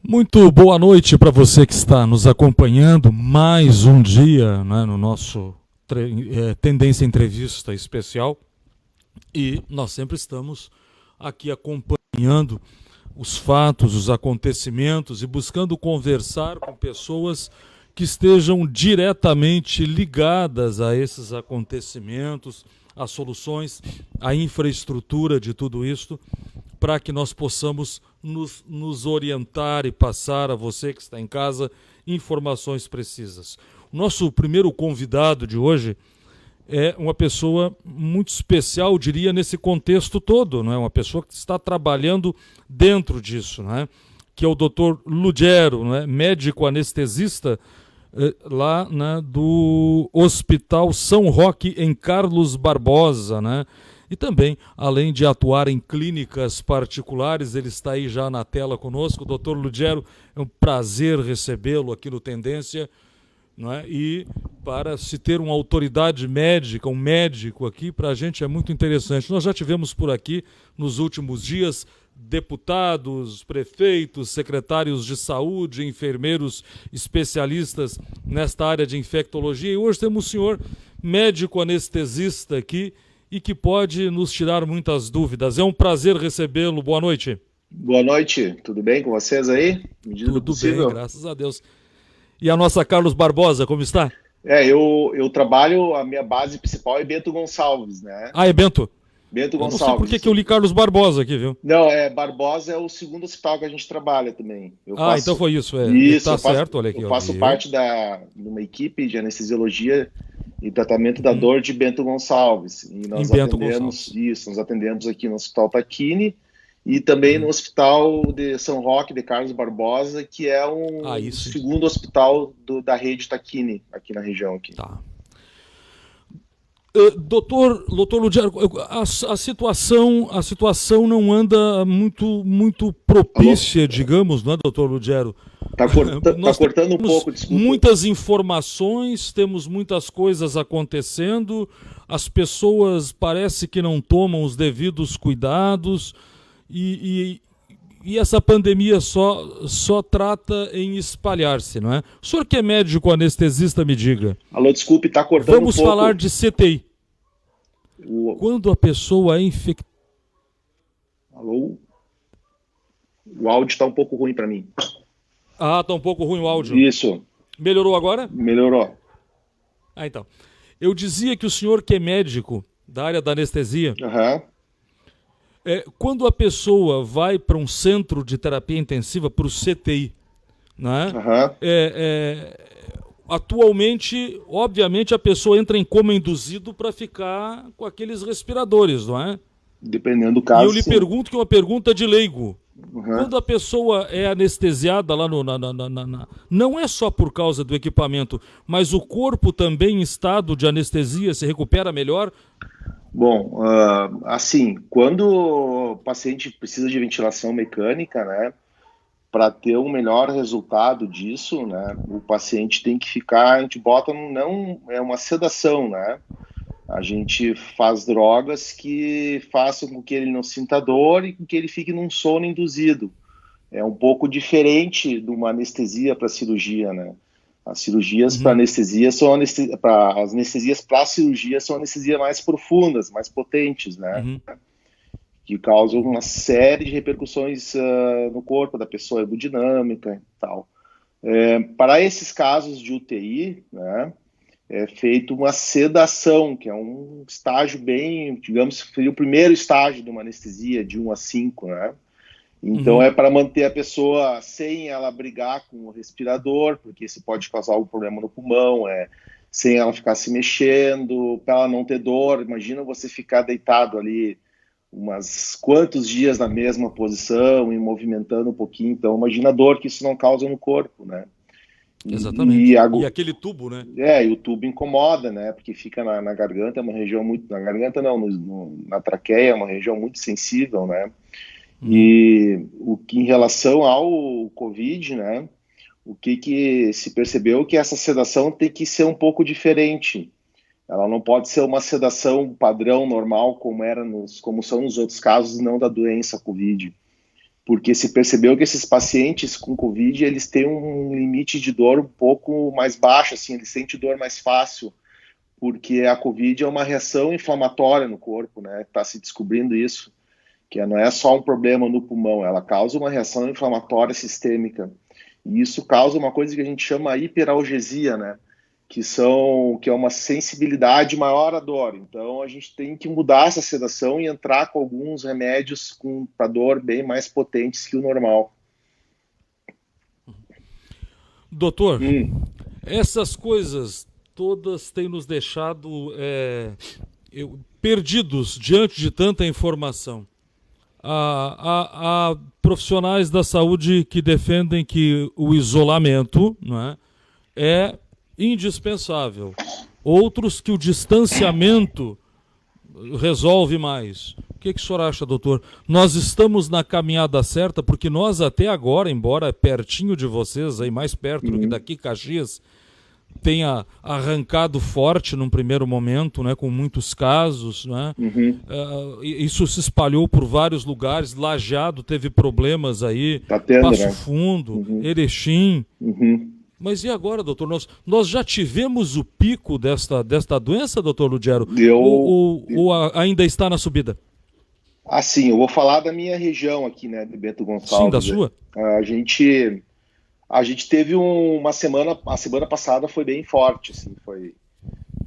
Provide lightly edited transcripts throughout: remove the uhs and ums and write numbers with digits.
Muito boa noite para você que está nos acompanhando mais um dia, né, no nosso Tendência Entrevista especial. E nós sempre estamos aqui acompanhando os fatos, os acontecimentos e buscando conversar com pessoas que estejam diretamente ligadas a esses acontecimentos, às soluções, à infraestrutura de tudo isto, para que nós possamos nos orientar e passar a você que está em casa informações precisas. O nosso primeiro convidado de hoje é uma pessoa muito especial, eu diria, nesse contexto todo, não é? Uma pessoa que está trabalhando dentro disso, não é? Que é o Dr. Lugero, não é? Médico anestesista lá, né, do Hospital São Roque, em Carlos Barbosa, né? E também, além de atuar em clínicas particulares, ele está aí já na tela conosco. Dr. Lugero, é um prazer recebê-lo aqui no Tendência, não é? E para se ter uma autoridade médica, um médico aqui, para a gente é muito interessante. Nós já tivemos por aqui, nos últimos dias, deputados, prefeitos, secretários de saúde, enfermeiros especialistas nesta área de infectologia. E hoje temos o senhor médico anestesista aqui, e que pode nos tirar muitas dúvidas. É um prazer recebê-lo. Boa noite. Boa noite. Tudo bem com vocês aí? Medida Tudo possível. Bem, graças a Deus. E a nossa Carlos Barbosa, como está? Eu trabalho, a minha base principal é Bento Gonçalves, né? Ah, é Bento? Bento Gonçalves. Eu não sei por que eu li Carlos Barbosa aqui, viu? Não, Barbosa é o segundo hospital que a gente trabalha também. Então foi isso. Isso, tá certo, olha aqui. Eu faço parte de uma equipe de anestesiologia e tratamento da dor de Bento Gonçalves. E nós nós atendemos aqui no Hospital Tacchini e também no Hospital de São Roque de Carlos Barbosa, que é o segundo hospital da rede Tacchini aqui na região. Aqui. Tá. Doutor Lugero, a situação não anda muito propícia, digamos, não é, doutor Lugero? Tá cortando um pouco, desculpa. Muitas informações, temos muitas coisas acontecendo, as pessoas parece que não tomam os devidos cuidados e essa pandemia só trata em espalhar-se, não é? O senhor que é médico anestesista, me diga. Alô, desculpe, está cortando Vamos um pouco. falar de CTI. Quando a pessoa é infectada... Alô? O áudio está um pouco ruim para mim. Está um pouco ruim o áudio. Isso. Melhorou agora? Melhorou. Então. Eu dizia que o senhor que é médico da área da anestesia... quando a pessoa vai para um centro de terapia intensiva, para o CTI, né? Atualmente, obviamente, a pessoa entra em coma induzido para ficar com aqueles respiradores, não é? Dependendo do caso. E eu lhe pergunto, que é uma pergunta de leigo. Quando a pessoa é anestesiada lá não é só por causa do equipamento, mas o corpo também em estado de anestesia se recupera melhor? Bom, assim, quando o paciente precisa de ventilação mecânica, né, para ter um melhor resultado disso, né, o paciente tem que ficar, a gente bota, não é uma sedação, né, a gente faz drogas que façam com que ele não sinta dor e com que ele fique num sono induzido. É um pouco diferente de uma anestesia para cirurgia, né. As cirurgias para anestesia as anestesias para cirurgia são anestesias mais profundas, mais potentes, né? Que causam uma série de repercussões no corpo da pessoa, hemodinâmica e tal. Para esses casos de UTI, né, é feito uma sedação, que é um estágio bem, digamos, seria o primeiro estágio de uma anestesia, de 1 a 5, né? Então é para manter a pessoa sem ela brigar com o respirador, porque isso pode causar algum problema no pulmão, sem ela ficar se mexendo, para ela não ter dor. Imagina você ficar deitado ali quantos dias na mesma posição e movimentando um pouquinho. Então imagina a dor que isso não causa no corpo, né? Exatamente. E aquele tubo, né? E o tubo incomoda, né? Porque fica na garganta, é uma região muito... Na garganta não, na traqueia é uma região muito sensível, né? E em relação ao Covid, né, o que se percebeu que essa sedação tem que ser um pouco diferente. Ela não pode ser uma sedação padrão normal como são nos outros casos, não da doença Covid. porque se percebeu que esses pacientes com Covid, eles têm um limite de dor um pouco mais baixo, assim, eles sentem dor mais fácil, porque a Covid é uma reação inflamatória no corpo, né? Está se descobrindo isso, que não é só um problema no pulmão, ela causa uma reação inflamatória sistêmica. E isso causa uma coisa que a gente chama hiperalgesia, né? Que é uma sensibilidade maior à dor. Então, a gente tem que mudar essa sedação e entrar com alguns remédios para dor bem mais potentes que o normal. Doutor, essas coisas todas têm nos deixado perdidos diante de tanta informação. Há profissionais da saúde que defendem que o isolamento, não é indispensável. Outros que o distanciamento resolve mais. O que o senhor acha, doutor? Nós estamos na caminhada certa, porque nós até agora, embora pertinho de vocês, aí mais perto do que daqui, Caxias, tenha arrancado forte num primeiro momento, né, com muitos casos, né? Isso se espalhou por vários lugares. Lajeado teve problemas aí, tá tendo, Passo né? Fundo, Erechim. Mas e agora, doutor? Nós já tivemos o pico desta doença, doutor Lugero? Ou ainda está na subida? Assim, eu vou falar da minha região aqui, né, de Bento Gonçalves. Sim, da sua? A gente teve uma semana, a semana passada foi bem forte, assim, foi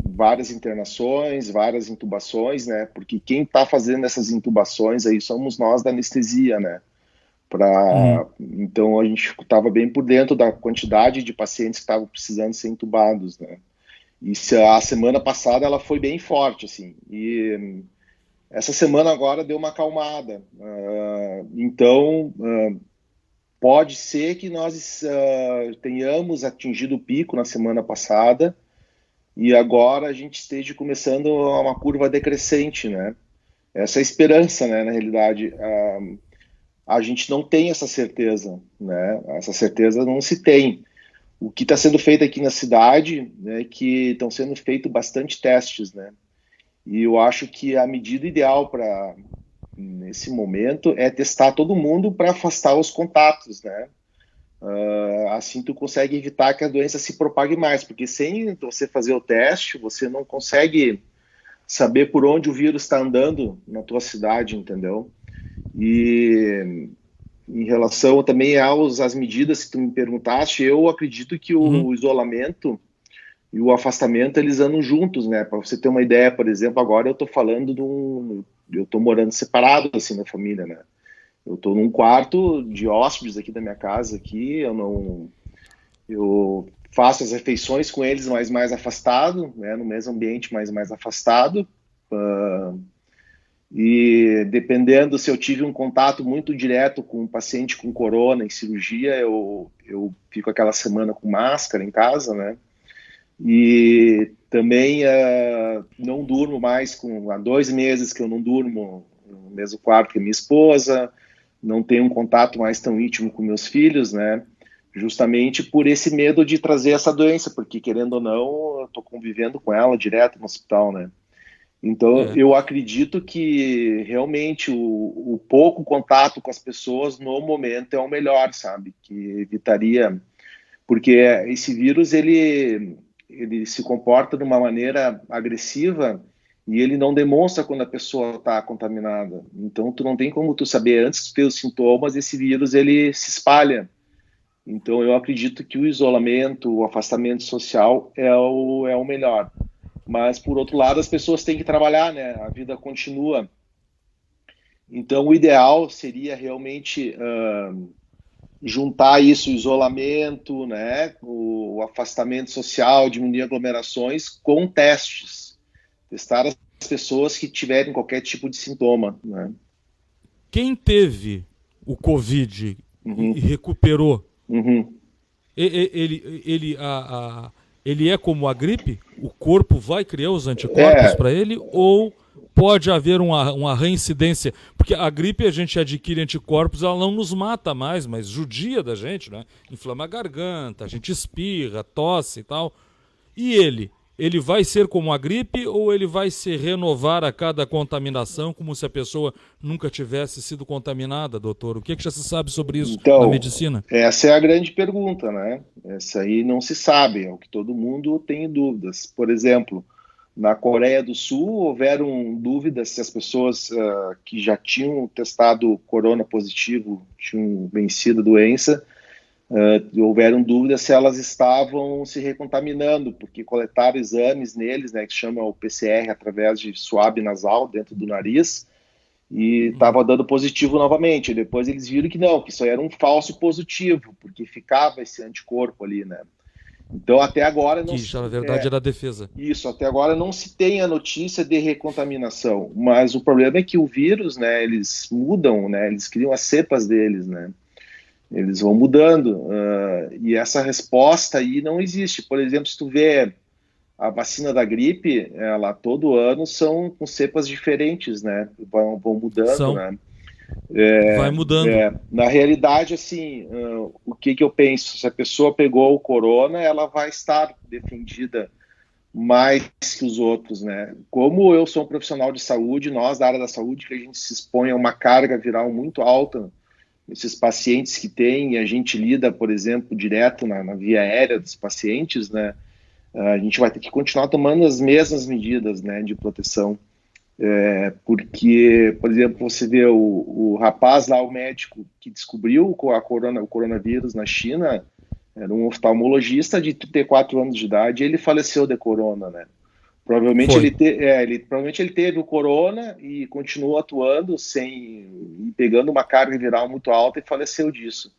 várias internações, várias intubações, né, porque quem está fazendo essas intubações aí somos nós da anestesia, né, então a gente estava bem por dentro da quantidade de pacientes que estavam precisando ser intubados, né, e a semana passada ela foi bem forte, assim, e essa semana agora deu uma acalmada, então pode ser que nós tenhamos atingido o pico na semana passada e agora a gente esteja começando uma curva decrescente, né? Essa é a esperança, né? Na realidade, a gente não tem essa certeza, né? Essa certeza não se tem. O que está sendo feito aqui na cidade, né, que estão sendo feitos bastante testes, né? E eu acho que a medida ideal para nesse momento é testar todo mundo para afastar os contatos, né? Assim tu consegue evitar que a doença se propague mais, porque sem você fazer o teste, você não consegue saber por onde o vírus está andando na tua cidade, entendeu? E em relação também às medidas que tu me perguntaste, eu acredito que o isolamento e o afastamento, eles andam juntos, né? Para você ter uma ideia, por exemplo, agora eu tô falando eu tô morando separado, assim, da família, né? Eu tô num quarto de hóspedes aqui da minha casa, aqui, eu faço as refeições com eles, mas mais afastado, né? No mesmo ambiente, mas mais afastado. E dependendo se eu tive um contato muito direto com um paciente com corona em cirurgia, eu fico aquela semana com máscara em casa, né? E também não durmo mais, há 2 meses que eu não durmo no mesmo quarto que minha esposa, não tenho um contato mais tão íntimo com meus filhos, né? Justamente por esse medo de trazer essa doença, porque querendo ou não, eu estou convivendo com ela direto no hospital, né? Então eu acredito que realmente o pouco contato com as pessoas no momento é o melhor, sabe? Que evitaria, porque esse vírus ele se comporta de uma maneira agressiva e ele não demonstra quando a pessoa está contaminada. Então, tu não tem como tu saber antes de ter os sintomas, esse vírus ele se espalha. Então, eu acredito que o isolamento, o afastamento social é o melhor. Mas, por outro lado, as pessoas têm que trabalhar, né? A vida continua. Então, o ideal seria realmente juntar isso, o isolamento, né, o afastamento social, diminuir aglomerações com testes. Testar as pessoas que tiverem qualquer tipo de sintoma, né? Quem teve o Covid e recuperou, ele é como a gripe? O corpo vai criar os anticorpos para ele ou pode haver uma reincidência? Porque a gripe a gente adquire anticorpos, ela não nos mata mais, mas judia da gente, né? Inflama a garganta, a gente espirra, tosse e tal. E ele ele vai ser como a gripe ou ele vai se renovar a cada contaminação, como se a pessoa nunca tivesse sido contaminada, doutor? O que já se sabe sobre isso na Então, medicina? essa é a grande pergunta, né? Essa aí não se sabe, é o que todo mundo tem dúvidas. Por exemplo, na Coreia do Sul houveram dúvidas se as pessoas que já tinham testado corona positivo, tinham vencido a doença, houveram dúvidas se elas estavam se recontaminando, porque coletaram exames neles, né, que chama o PCR, através de suave nasal dentro do nariz, e estava dando positivo novamente. Depois eles viram que não, que isso aí era um falso positivo, porque ficava esse anticorpo ali, né? Então até agora não Que já, na verdade, era a defesa. isso, até agora não se tem a notícia de recontaminação, mas o problema é que o vírus, né, eles mudam, né, eles criam as cepas deles, né? Eles vão mudando, e essa resposta aí não existe. Por exemplo, se tu vê a vacina da gripe, ela todo ano são com cepas diferentes, né? Vão mudando, né? Vai mudando. Na realidade, assim, o que eu penso? Se a pessoa pegou o corona, ela vai estar defendida mais que os outros, né? Como eu sou um profissional de saúde, nós da área da saúde, que a gente se expõe a uma carga viral muito alta, esses pacientes que têm, a gente lida, por exemplo, direto na via aérea dos pacientes, né? A gente vai ter que continuar tomando as mesmas medidas, né, de proteção. Porque, por exemplo, você vê o rapaz lá, o médico que descobriu o coronavírus na China, era um oftalmologista de 34 anos de idade, e ele faleceu de corona, né? Provavelmente provavelmente ele teve o corona e continuou atuando pegando uma carga viral muito alta e faleceu disso.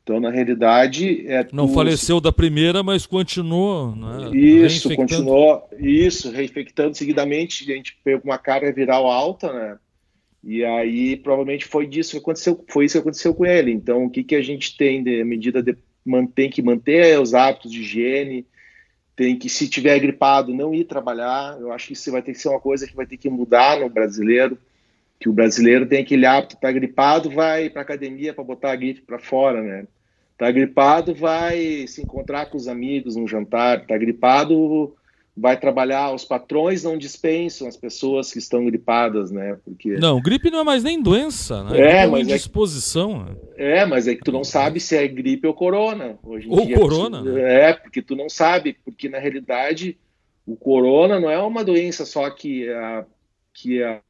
Então, na realidade... Não faleceu da primeira, mas continuou, né, Isso, reinfectando. reinfectando seguidamente. A gente pegou uma carga viral alta, né? E aí, provavelmente, foi isso que aconteceu com ele. Então, o que a gente tem de medida tem que manter os hábitos de higiene, tem que, se tiver gripado, não ir trabalhar. Eu acho que isso vai ter que ser uma coisa que vai ter que mudar no brasileiro, que o brasileiro tem aquele hábito, tá gripado, vai para academia para botar a gripe para fora, né? Tá gripado, vai se encontrar com os amigos num jantar. Tá gripado, vai trabalhar. Os patrões não dispensam as pessoas que estão gripadas, né? Porque Não, gripe não é mais nem doença, né? Gripe é uma mas indisposição. mas é que tu não sabe se é gripe ou corona. Hoje em Ou dia, corona, né? porque tu não sabe, porque na realidade o corona não é uma doença só que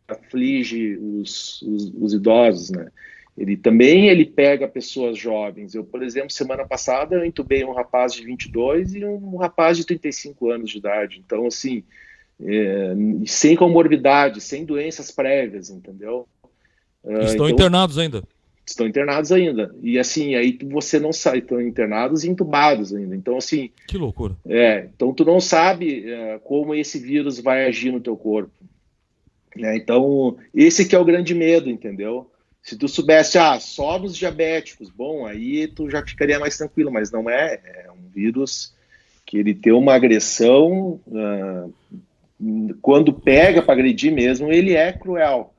aflige os idosos, né? Ele pega pessoas jovens. Eu, por exemplo, semana passada eu entubei um rapaz de 22 e um rapaz de 35 anos de idade. Então, assim, sem comorbidade, sem doenças prévias, entendeu? Estão internados ainda. Estão internados ainda. E assim, aí você não sabe, estão internados e entubados ainda. Então, assim... Que loucura. Então tu não sabe como esse vírus vai agir no teu corpo. Né? Então, esse que é o grande medo, entendeu? Se tu soubesse, só nos diabéticos, bom, aí tu já ficaria mais tranquilo, mas não é. É um vírus que ele tem uma agressão, quando pega para agredir mesmo, ele é cruel.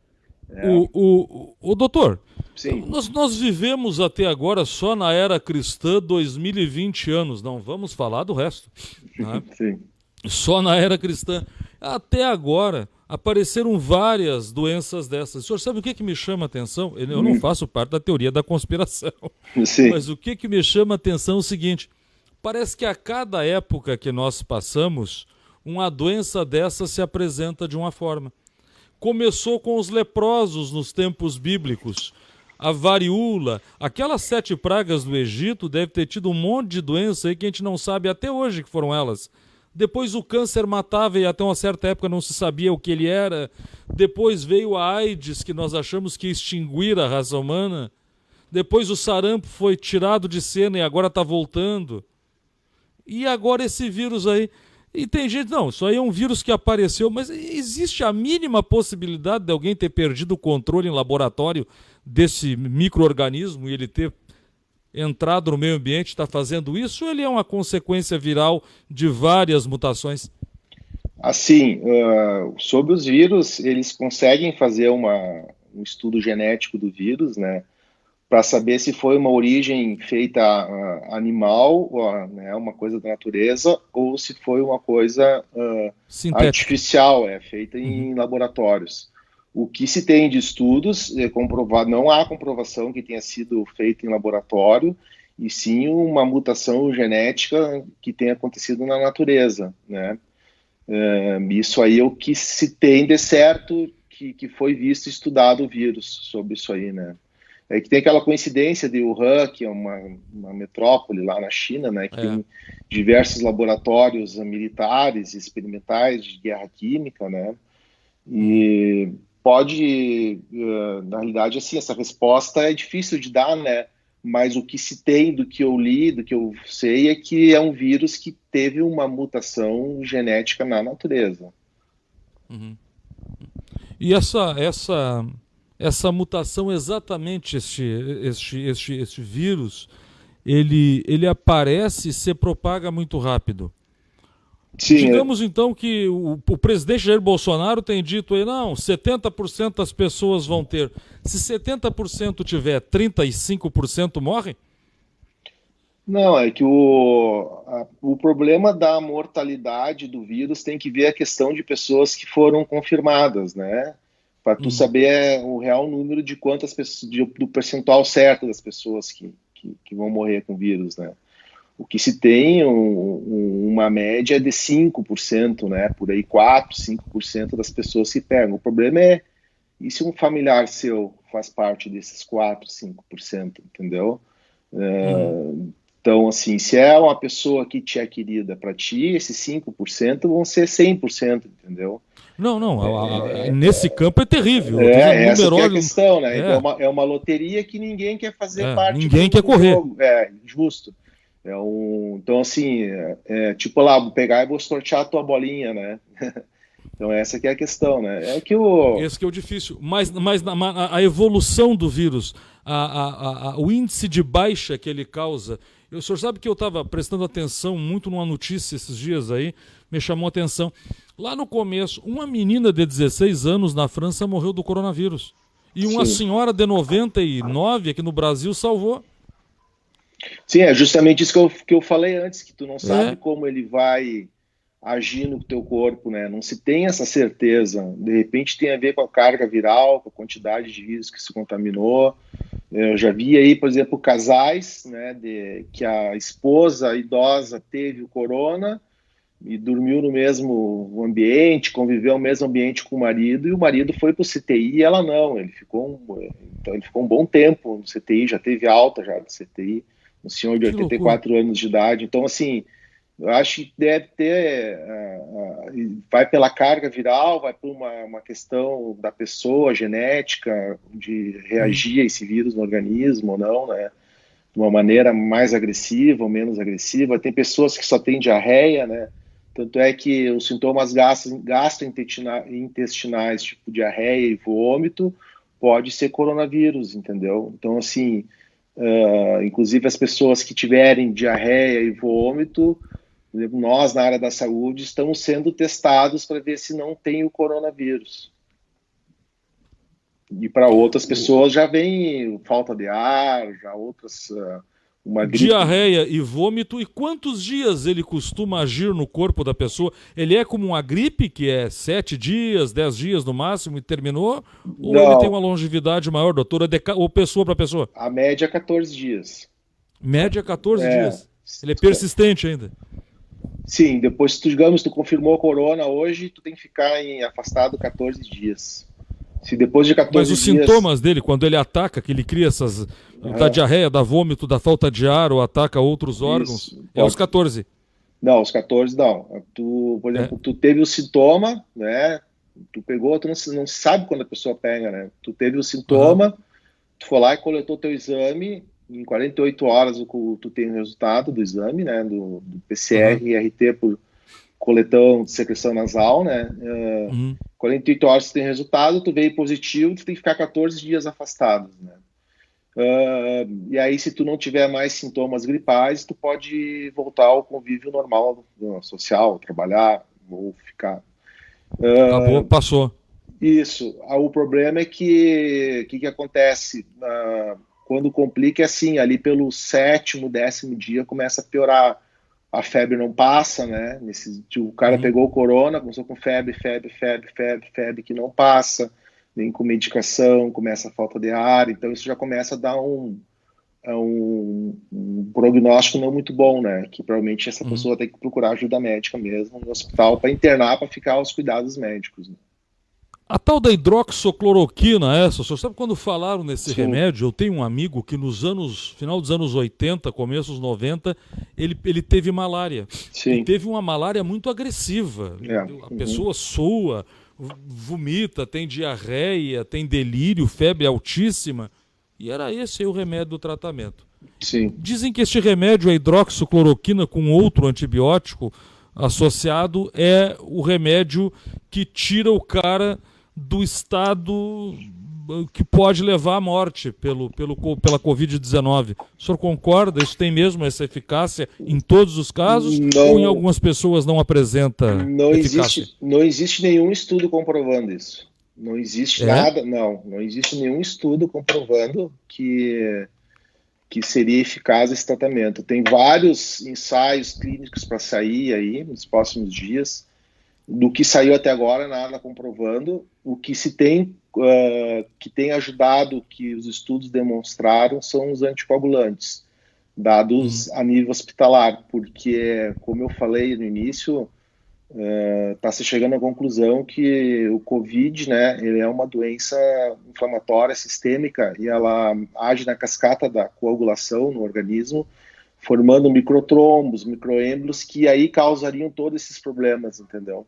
O doutor, sim. Nós vivemos até agora só na era cristã 2020 anos, não vamos falar do resto. Né? Sim. Só na era cristã. Até agora apareceram várias doenças dessas. O senhor sabe o que me chama a atenção? Eu não faço parte da teoria da conspiração. Sim. Mas o que me chama a atenção é o seguinte: parece que a cada época que nós passamos, uma doença dessa se apresenta de uma forma. Começou com os leprosos nos tempos bíblicos. A varíola, aquelas 7 pragas do Egito, deve ter tido um monte de doença aí que a gente não sabe até hoje que foram elas. Depois o câncer matava e até uma certa época não se sabia o que ele era. Depois veio a AIDS, que nós achamos que ia extinguir a raça humana. Depois o sarampo foi tirado de cena e agora está voltando. E agora esse vírus aí. E tem gente, não, isso aí é um vírus que apareceu, mas existe a mínima possibilidade de alguém ter perdido o controle em laboratório desse micro-organismo e ele ter entrado no meio ambiente, está fazendo isso, ou ele é uma consequência viral de várias mutações? Assim, sobre os vírus, eles conseguem fazer um estudo genético do vírus, né? para saber se foi uma origem feita animal, né, uma coisa da natureza, ou se foi uma coisa Sintética. artificial, feita Uhum. em laboratórios. O que se tem de estudos é comprovado, não há comprovação que tenha sido feita em laboratório, e sim uma mutação genética que tenha acontecido na natureza, né? Isso aí é o que se tem de certo que foi visto e estudado o vírus sobre isso aí, né? É que tem aquela coincidência de Wuhan, que é uma metrópole lá na China, né, que É. tem diversos laboratórios militares e experimentais de guerra química, né, Uhum. e pode, na realidade, assim, essa resposta é difícil de dar, né, mas o que se tem do que eu li, do que eu sei, é que é um vírus que teve uma mutação genética na natureza. Uhum. E essa mutação, exatamente este vírus, ele aparece e se propaga muito rápido. Sim, Digamos então que o presidente Jair Bolsonaro tem dito aí, não, 70% das pessoas vão ter. Se 70% tiver, 35% morrem? não, é que o problema da mortalidade do vírus tem que ver a questão de pessoas que foram confirmadas, né? Para tu Uhum. saber o real número de quantas pessoas, do percentual certo das pessoas que vão morrer com o vírus, né? O que se tem uma média de 5%, né? Por aí 4, 5% das pessoas que pegam. O problema é, e se um familiar seu faz parte desses 4, 5%, entendeu? Uhum. Então, assim, se é uma pessoa que te é querida para ti, esses 5% vão ser 100%, entendeu? Não, não, nesse campo é terrível. Eu tenho Essa que é a numerórios. questão, né? Então, É, é uma loteria que ninguém quer fazer parte ninguém quer do correr. jogo. É justo. Então, assim, tipo lá, vou pegar e vou sortear a tua bolinha, né? Então, essa que é a questão, né? É que o. Esse que é o difícil. Mas a evolução do vírus, o índice de baixa que ele causa. O senhor sabe que eu estava prestando atenção muito numa notícia esses dias aí, me chamou a atenção. Lá no começo, uma menina de 16 anos na França morreu do coronavírus. E uma Sim. senhora de 99 aqui no Brasil salvou. Sim, é justamente isso que eu falei antes, que tu não sabe É. como ele vai agir no teu corpo, né? Não se tem essa certeza. De repente tem a ver com a carga viral, com a quantidade de vírus que se contaminou. Eu já vi aí, por exemplo, casais, né, que a esposa idosa teve o corona e dormiu no mesmo ambiente, conviveu no mesmo ambiente com o marido, e o marido foi para o CTI e ela não. Então ele ficou um bom tempo no CTI, já teve alta já do CTI, um senhor de Que loucura. 84 anos de idade. Então, assim, eu acho que deve ter, vai pela carga viral, vai por uma questão da pessoa, genética, de Uhum. reagir a esse vírus no organismo ou não, né? De uma maneira mais agressiva ou menos agressiva. Tem pessoas que só têm diarreia, né? Tanto é que os sintomas gastrointestinais, tipo diarreia e vômito, pode ser coronavírus, entendeu? Então, assim, inclusive as pessoas que tiverem diarreia e vômito, por exemplo, nós na área da saúde estamos sendo testados para ver se não tem o coronavírus. E para outras O, pessoas já vem falta de ar, já outras, uma gripe. diarreia e vômito. E quantos dias ele costuma agir no corpo da pessoa? Ele é como uma gripe, que é 7 dias, 10 dias no máximo e terminou? Ou ele tem uma Não, longevidade maior, doutora? Ou pessoa para pessoa? a média é 14 dias. Média 14 É, dias. Ele é persistente ainda. sim, depois, digamos, tu confirmou a corona hoje, tu tem que ficar afastado 14 dias. Se depois de Mas 14 os dias. sintomas dele, quando ele ataca, que ele cria essas. Da Aham, diarreia, da vômito, da falta de ar, ou ataca outros órgãos, isso, é os pode. 14. Não, os 14 não. Tu, por É. exemplo, tu teve o sintoma, né? Tu pegou, tu não sabe quando a pessoa pega, né? Tu teve o Aham. sintoma, tu foi lá e coletou teu exame, em 48 horas tu tem o resultado do exame, né? Do Aham. PCR e RT por coletão de secreção nasal, né? Uhum. 48 horas tu tem resultado, tu veio positivo, tu tem que ficar 14 dias afastado, né? E aí, se tu não tiver mais sintomas gripais, tu pode voltar ao convívio normal, social, trabalhar ou ficar. Acabou, passou. Isso. O problema é que o que acontece? quando complica é assim, ali pelo 7º, 10º dia começa a piorar. A febre não passa, né? O cara pegou o corona, começou com febre que não passa, nem com medicação, começa a falta de ar, então isso já começa a dar um prognóstico não muito bom, né? Que provavelmente essa pessoa tem que procurar ajuda médica mesmo no hospital para internar, para ficar aos cuidados médicos, né? A tal da hidroxicloroquina, o senhor sabe quando falaram nesse Sim. remédio? Eu tenho um amigo que final dos anos 80, começo dos 90, ele teve malária. Sim. E teve uma malária muito agressiva. A pessoa sua, vomita, tem diarreia, tem delírio, febre altíssima. E era esse aí o remédio do tratamento. Sim. Dizem que este remédio, a hidroxicloroquina com outro antibiótico associado, é o remédio que tira o cara do estado que pode levar à morte pela Covid-19. O senhor concorda? Isso tem mesmo essa eficácia em todos os casos? Não, ou em algumas pessoas não apresenta eficácia? Não existe nenhum estudo comprovando isso. Não existe nada, não existe nenhum estudo comprovando que seria eficaz esse tratamento. Tem vários ensaios clínicos para sair aí nos próximos dias. Do que saiu até agora, nada comprovando. O que se tem, que tem ajudado, que os estudos demonstraram, são os anticoagulantes, dados a nível hospitalar, porque, como eu falei no início, está se chegando à conclusão que o Covid, né, ele é uma doença inflamatória sistêmica e ela age na cascata da coagulação no organismo, formando microtrombos, microêmbolos, que aí causariam todos esses problemas, entendeu?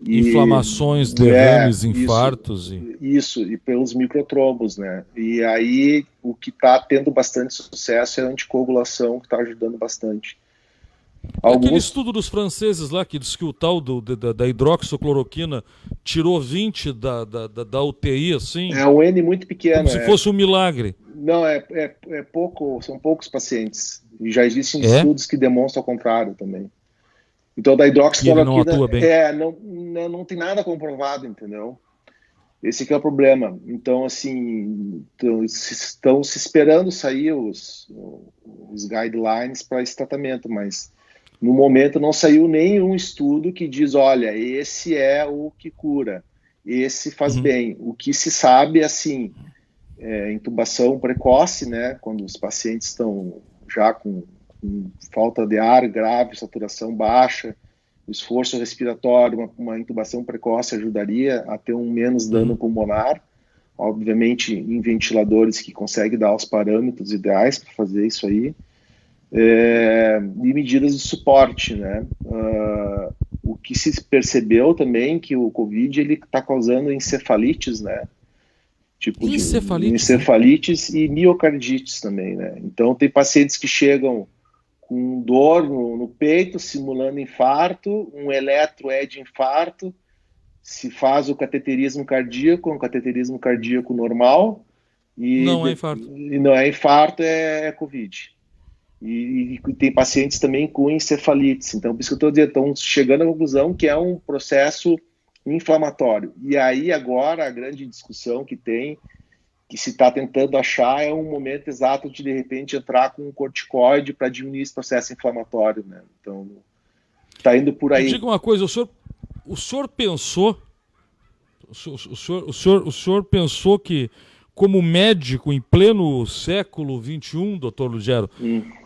Inflamações, derrames, infartos. Isso, e pelos microtrombos, né? E aí o que está tendo bastante sucesso é a anticoagulação, que está ajudando bastante. Aquele estudo dos franceses lá, que diz que o tal da hidroxicloroquina tirou 20 da UTI, assim. É um N muito pequeno. Como se fosse um milagre. Não, é pouco, são poucos pacientes. E já existem estudos que demonstram o contrário também. Então, da hidroxicloroquina, não tem nada comprovado, entendeu? Esse que é o problema. Então, assim, estão se esperando sair os guidelines para esse tratamento, mas no momento não saiu nenhum estudo que diz, olha, esse é o que cura, esse faz bem. O que se sabe, assim, intubação precoce, né, quando os pacientes estão já com falta de ar grave, saturação baixa, esforço respiratório, uma intubação precoce ajudaria a ter um menos dano pulmonar, obviamente em ventiladores que conseguem dar os parâmetros ideais para fazer isso aí, e medidas de suporte, né? O que se percebeu também que o Covid ele está causando encefalites, né? Tipo encefalites e miocardites também, né? Então tem pacientes que chegam com dor no peito, simulando infarto, um eletro é de infarto, se faz o cateterismo cardíaco, um cateterismo cardíaco normal, e não é infarto. E não é infarto, é Covid. E tem pacientes também com encefalites. Então, por isso que eu estou dizendo, estão chegando à conclusão que é um processo inflamatório. E aí, agora, a grande discussão que tem, que se está tentando achar, é um momento exato de repente, entrar com um corticoide para diminuir esse processo inflamatório, né? Então, está indo por aí. Me diga uma coisa, o senhor pensou, o senhor pensou que, como médico em pleno século XXI, doutor Lugero,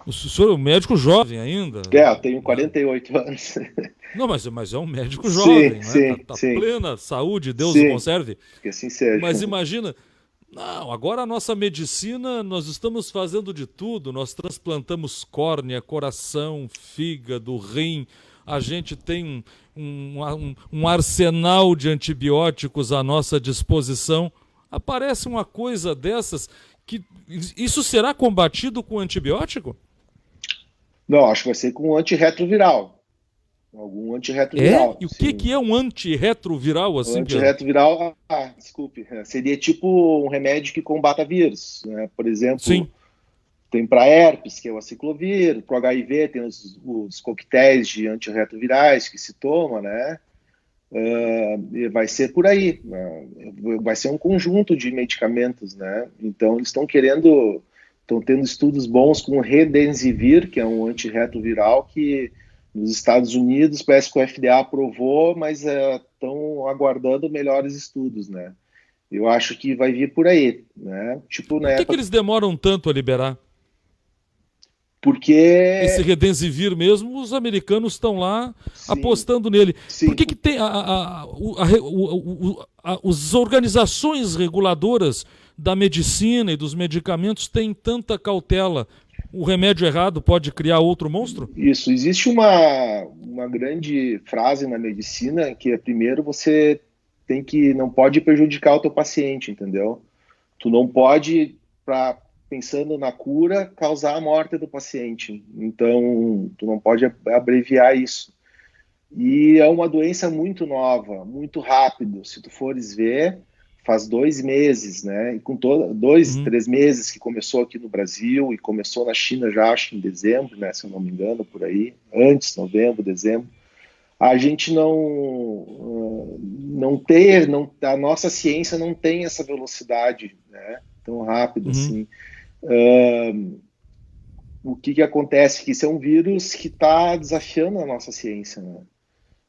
o senhor é um médico jovem ainda? Eu tenho 48 anos. Não, mas é um médico jovem, sim, né? Tá plena saúde, Deus sim, o conserve. Que assim seja. Mas imagina, não, agora a nossa medicina, nós estamos fazendo de tudo, nós transplantamos córnea, coração, fígado, rim, a gente tem um arsenal de antibióticos à nossa disposição. Aparece uma coisa dessas, que isso será combatido com antibiótico? Não, acho que vai ser com antirretroviral. Algum antirretroviral. E o que é um antirretroviral? Assim, antirretroviral, desculpe, seria tipo um remédio que combata vírus, né? Por exemplo, tem para herpes, que é o aciclovir, para o HIV tem os coquetéis de antirretrovirais que se toma, né? vai ser por aí, né? Vai ser um conjunto de medicamentos, né? Então eles estão tendo estudos bons com o Redensivir, que é um antirretroviral que nos Estados Unidos parece que o FDA aprovou, mas estão aguardando melhores estudos, né? Eu acho que vai vir por aí, né? Tipo, Por né? que eles demoram tanto a liberar? Esse Porque, Redensivir mesmo, os americanos estão lá sim, apostando nele. Por sim, que tem as organizações reguladoras da medicina e dos medicamentos têm tanta cautela? O remédio errado pode criar outro monstro? isso. Existe uma grande frase na medicina que é, primeiro, você não pode prejudicar o teu paciente, entendeu? Tu não pode, pensando na cura, causar a morte do paciente. Então, tu não pode abreviar isso. E é uma doença muito nova, muito rápido. Se tu fores ver, faz 2 meses, né? E com 3 meses que começou aqui no Brasil e começou na China já, acho, em dezembro, né? Se eu não me engano, por aí, antes, novembro, dezembro. A gente não tem, não, a nossa ciência não tem essa velocidade, né? Tão rápida Uhum. assim. O que acontece? Que isso é um vírus que está desafiando a nossa ciência, né?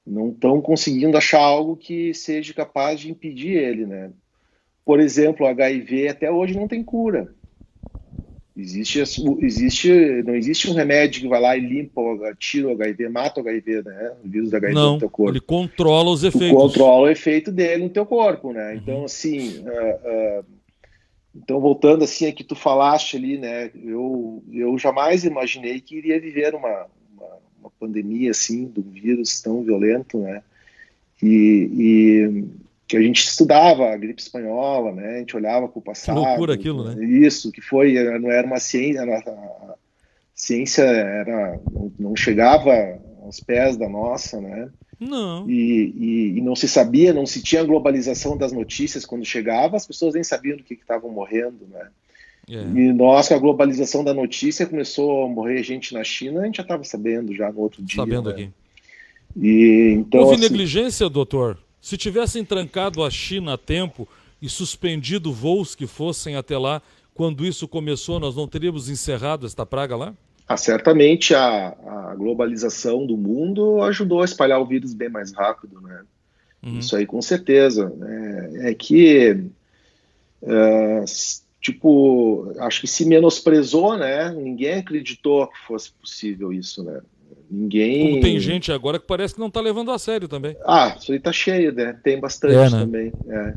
Não estão conseguindo achar algo que seja capaz de impedir ele, né? Por exemplo, o HIV até hoje não tem cura. Não existe um remédio que vai lá e limpa, tira o HIV, mata o HIV, né? O vírus do HIV do Não, teu ele corpo. controla os Tu efeitos. controla o efeito dele no teu corpo, né? Então, Uhum. assim, então voltando assim a que tu falaste ali, né? Eu jamais imaginei que iria viver uma pandemia assim, de um vírus tão violento, né? E que a gente estudava a gripe espanhola, né? A gente olhava para o Que loucura passado, aquilo, né? isso que foi, não era uma ciência, a ciência não chegava aos pés da nossa, né? Não. E não se sabia, não se tinha globalização das notícias quando chegava, as pessoas nem sabiam do que estavam morrendo, né? É. E nós, com a globalização da notícia, começou a morrer gente na China, a gente já estava sabendo já no outro dia, Sabendo né? aqui. E então, Houve assim, negligência, doutor? Se tivessem trancado a China a tempo e suspendido voos que fossem até lá, quando isso começou, nós não teríamos encerrado esta praga lá? certamente a globalização do mundo ajudou a espalhar o vírus bem mais rápido, né? Uhum. Isso aí, com certeza. É que, tipo, acho que se menosprezou, né? Ninguém acreditou que fosse possível isso, né? Como tem Ninguém. gente agora que parece que não está levando a sério também. Ah, isso aí tá cheio, né? Tem É, bastante né? também.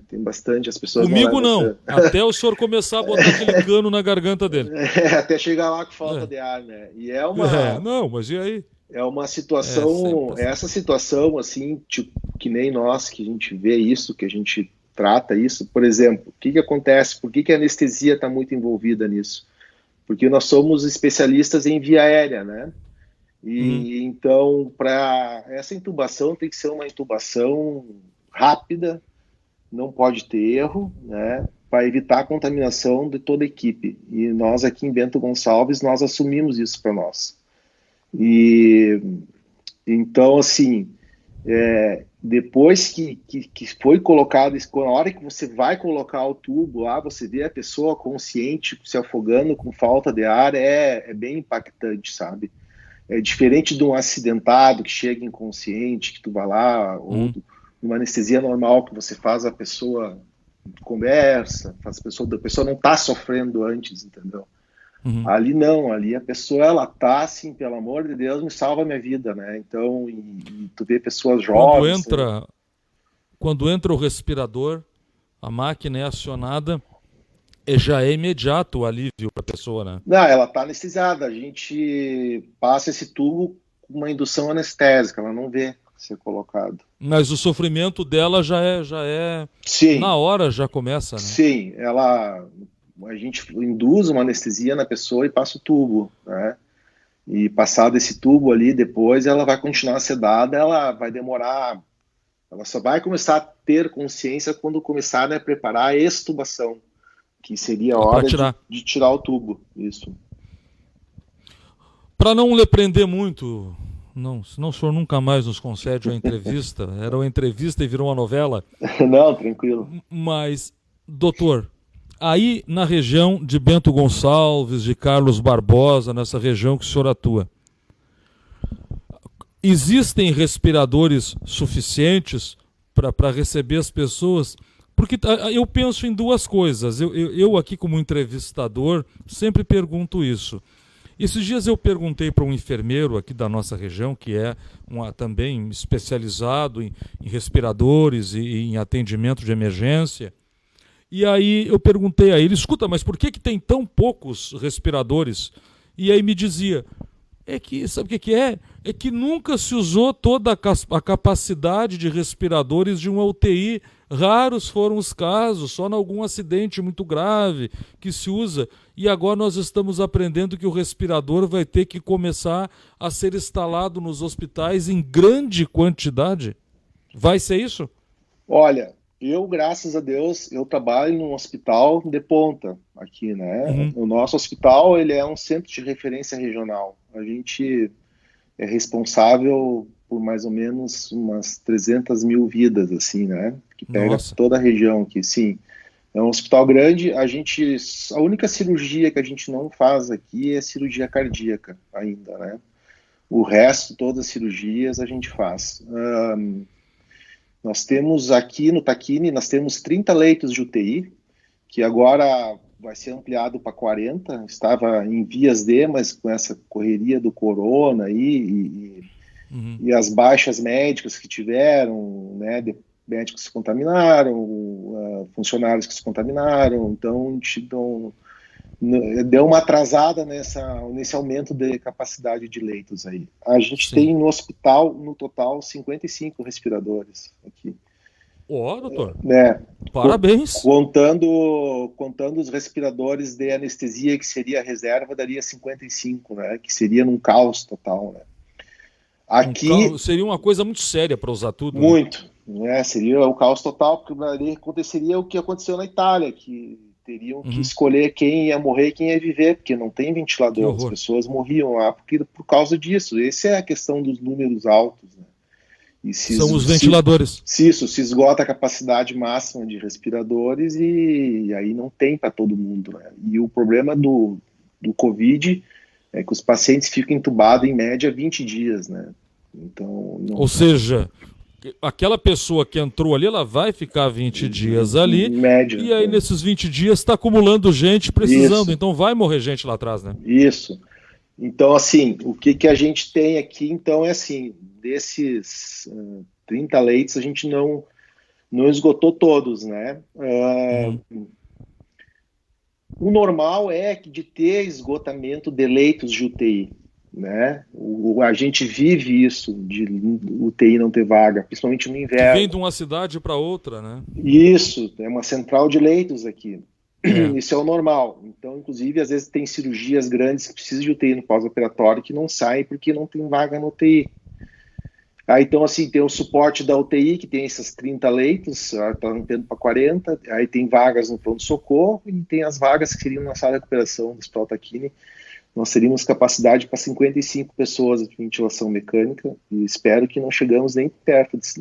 Tem bastante, as pessoas não Comigo levam a não. sério. Até o senhor começar a botar aquele cano na garganta dele. Até chegar lá com falta É, de ar, né? E não, mas e aí? é uma É sempre situação, assim. essa situação, assim, tipo, que nem nós, que a gente vê isso, que a gente trata isso. Por exemplo, o que acontece? Por que a anestesia está muito envolvida nisso? Porque nós somos especialistas em via aérea, né? Uhum. E então, para essa intubação tem que ser uma intubação rápida, não pode ter erro, né? Para evitar a contaminação de toda a equipe. E nós aqui em Bento Gonçalves, nós assumimos isso para nós. E então, assim, depois que foi colocado, na hora que você vai colocar o tubo lá, você vê a pessoa consciente se afogando com falta de ar, é bem impactante, sabe? É diferente de um acidentado que chega inconsciente, que tu vai lá, ou Uhum. de uma anestesia normal que você faz a pessoa conversa, a pessoa não está sofrendo antes, entendeu? Uhum. Ali não, ali a pessoa ela tá assim, pelo amor de Deus, me salva a minha vida, né? Então, e tu vê pessoas Quando jovens, entra, quando entra o respirador, a máquina é acionada, já é imediato o alívio para a pessoa, né? não, ela tá anestesiada, a gente passa esse tubo com uma indução anestésica, ela não vê ser colocado. Mas o sofrimento dela já é Sim, na hora já começa, né? sim, a gente induz uma anestesia na pessoa e passa o tubo, né? E passado esse tubo ali, depois ela vai continuar sedada, ela vai demorar, ela só vai começar a ter consciência quando começar, né, a preparar a extubação, que seria a É para hora de, tirar. de tirar o tubo, isso. Para não lhe prender muito Não, senão o senhor nunca mais nos concede uma entrevista. Era uma entrevista e virou uma novela. Não, tranquilo. Mas, doutor, aí na região de Bento Gonçalves, de Carlos Barbosa, nessa região que o senhor atua, existem respiradores suficientes para receber as pessoas? Porque eu penso em duas coisas. Eu aqui como entrevistador sempre pergunto isso. Esses dias eu perguntei para um enfermeiro aqui da nossa região, que é também especializado em respiradores e em atendimento de emergência. E aí eu perguntei a ele, escuta, mas por que tem tão poucos respiradores? E aí me dizia, sabe o que é? É que nunca se usou toda a capacidade de respiradores de uma UTI. Raros foram os casos, só em algum acidente muito grave que se usa. E agora nós estamos aprendendo que o respirador vai ter que começar a ser instalado nos hospitais em grande quantidade. Vai ser isso? Olha, graças a Deus, eu trabalho num hospital de ponta aqui, né? Uhum. O nosso hospital, ele é um centro de referência regional. A gente é responsável por mais ou menos umas 300 mil vidas, assim, né? Que pega toda a região aqui, sim. É um hospital grande, a única cirurgia que a gente não faz aqui é cirurgia cardíaca ainda, né? O resto, todas as cirurgias a gente faz. Nós temos aqui no Taquini, nós temos 30 leitos de UTI, que agora vai ser ampliado para 40, estava em vias de, mas com essa correria do corona aí, e as baixas médicas que tiveram, né, médicos que se contaminaram, funcionários que se contaminaram, então deu uma atrasada nesse aumento de capacidade de leitos aí. A gente tem no hospital, no total, 55 respiradores aqui. Doutor. Né, parabéns. Contando os respiradores de anestesia, que seria a reserva, daria 55, né, que seria num caos total, né. Aqui seria uma coisa muito séria para usar tudo. Muito, né? Seria o caos total, porque ali aconteceria o que aconteceu na Itália, que teriam que escolher quem ia morrer e quem ia viver, porque não tem ventilador, as pessoas morriam lá por causa disso. Essa é a questão dos números altos, né? São os ventiladores. Se esgota a capacidade máxima de respiradores e aí não tem para todo mundo, né? E o problema do Covid é que os pacientes ficam entubados em média 20 dias, né? Então, ou seja, aquela pessoa que entrou ali, ela vai ficar 20 dias ali, em média, e aí nesses 20 dias está acumulando gente precisando, então vai morrer gente lá atrás, né? Isso. Então, assim, o que a gente tem aqui, então, é assim, desses 30 leitos, a gente não esgotou todos, né? O normal é de ter esgotamento de leitos de UTI, né? A gente vive isso, de UTI não ter vaga, principalmente no inverno. Que vem de uma cidade para outra, né? Isso, é uma central de leitos aqui. Isso é o normal. Então, inclusive, às vezes tem cirurgias grandes que precisam de UTI no pós-operatório que não saem porque não tem vaga no UTI. Aí, então, assim, tem o suporte da UTI, que tem esses 30 leitos, está ampliando para 40, aí tem vagas no pronto-socorro e tem as vagas que seriam na sala de recuperação do Hospital Taquini. Nós teríamos capacidade para 55 pessoas de ventilação mecânica e espero que não chegamos nem perto disso.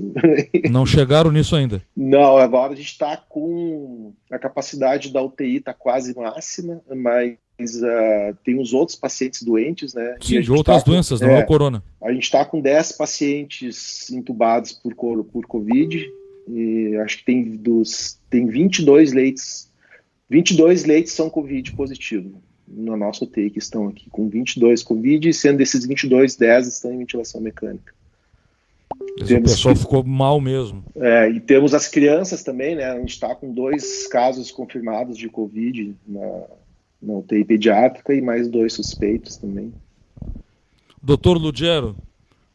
Não chegaram nisso ainda? Não, agora a gente está com a capacidade da UTI, está quase máxima, mas tem os outros pacientes doentes, né? Sim, de outras doenças, não é o corona. A gente está com 10 pacientes entubados por Covid e acho que tem 22 leitos. 22 leitos são Covid positivo na nossa UTI, que estão aqui com 22 Covid, e sendo desses 22, 10 estão em ventilação mecânica. O pessoal ficou mal mesmo. E temos as crianças também, né? A gente está com 2 casos confirmados de Covid na UTI pediátrica e mais 2 suspeitos também. Doutor Lugero,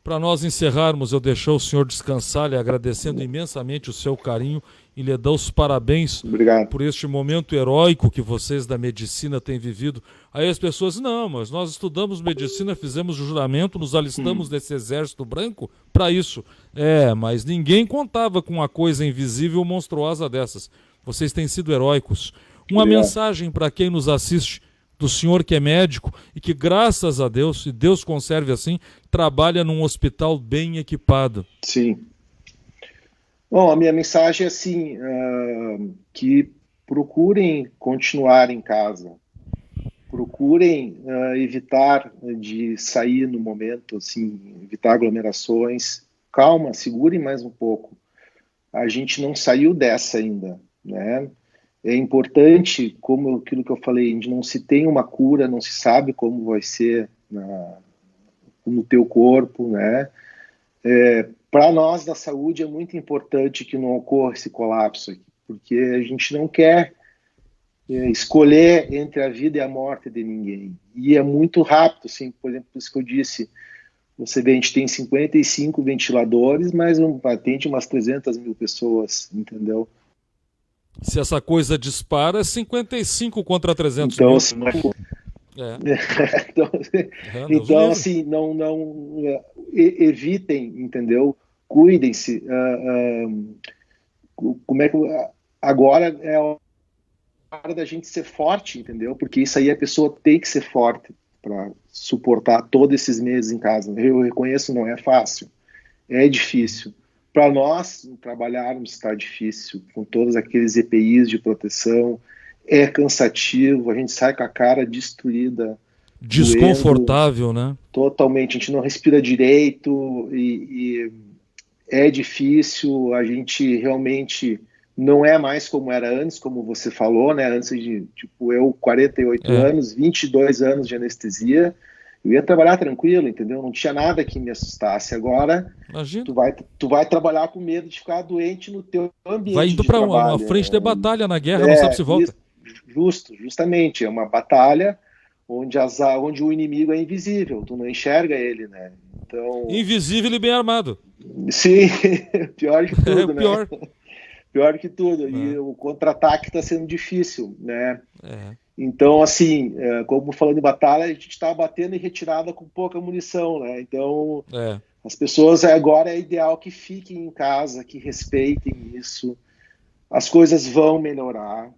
para nós encerrarmos, eu deixo o senhor descansar, lhe agradecendo imensamente o seu carinho e lhe dar os parabéns. Obrigado. Por este momento heróico que vocês da medicina têm vivido. Aí as pessoas, não, mas nós estudamos medicina, fizemos juramento, nos alistamos nesse exército branco para isso. Mas ninguém contava com uma coisa invisível monstruosa dessas. Vocês têm sido heróicos. Uma mensagem para quem nos assiste do senhor que é médico e que, graças a Deus, e Deus conserve assim, trabalha num hospital bem equipado. Sim. Bom, a minha mensagem é assim, que procurem continuar em casa, procurem evitar de sair no momento, assim, evitar aglomerações. Calma, segurem mais um pouco. A gente não saiu dessa ainda, né? É importante, como aquilo que eu falei, a gente não se tem uma cura, não se sabe como vai ser no teu corpo, né? Para nós da saúde é muito importante que não ocorra esse colapso aqui, porque a gente não quer escolher entre a vida e a morte de ninguém. E é muito rápido, assim, por exemplo, isso que eu disse, você vê, a gente tem 55 ventiladores, mas atende umas 300 mil pessoas, entendeu? Se essa coisa dispara, é 55 contra 300 então, mil. Assim, então assim, não evitem, entendeu? Cuidem-se. Como é que agora é a hora da gente ser forte, entendeu? Porque isso aí a pessoa tem que ser forte para suportar todos esses meses em casa. Eu reconheço, não é fácil, é difícil. Para nós trabalharmos está difícil, com todos aqueles EPIs de proteção, é cansativo, a gente sai com a cara destruída. Desconfortável, doendo, né? Totalmente, a gente não respira direito e é difícil, a gente realmente não é mais como era antes, como você falou, né? Antes de, tipo, eu 48 anos, 22 anos de anestesia, eu ia trabalhar tranquilo, entendeu? Não tinha nada que me assustasse. Agora, tu vai trabalhar com medo de ficar doente no teu ambiente. Vai indo para uma frente de batalha na guerra, não sabe se volta. Justamente, é uma batalha onde o inimigo é invisível, tu não enxerga ele, né? Então... Invisível e bem armado. Sim, pior que tudo, pior. Né? Pior que tudo. E o contra-ataque está sendo difícil, né? Então, assim, como falando em batalha, a gente está batendo em retirada com pouca munição, né? Então, as pessoas agora é ideal que fiquem em casa, que respeitem isso. As coisas vão melhorar,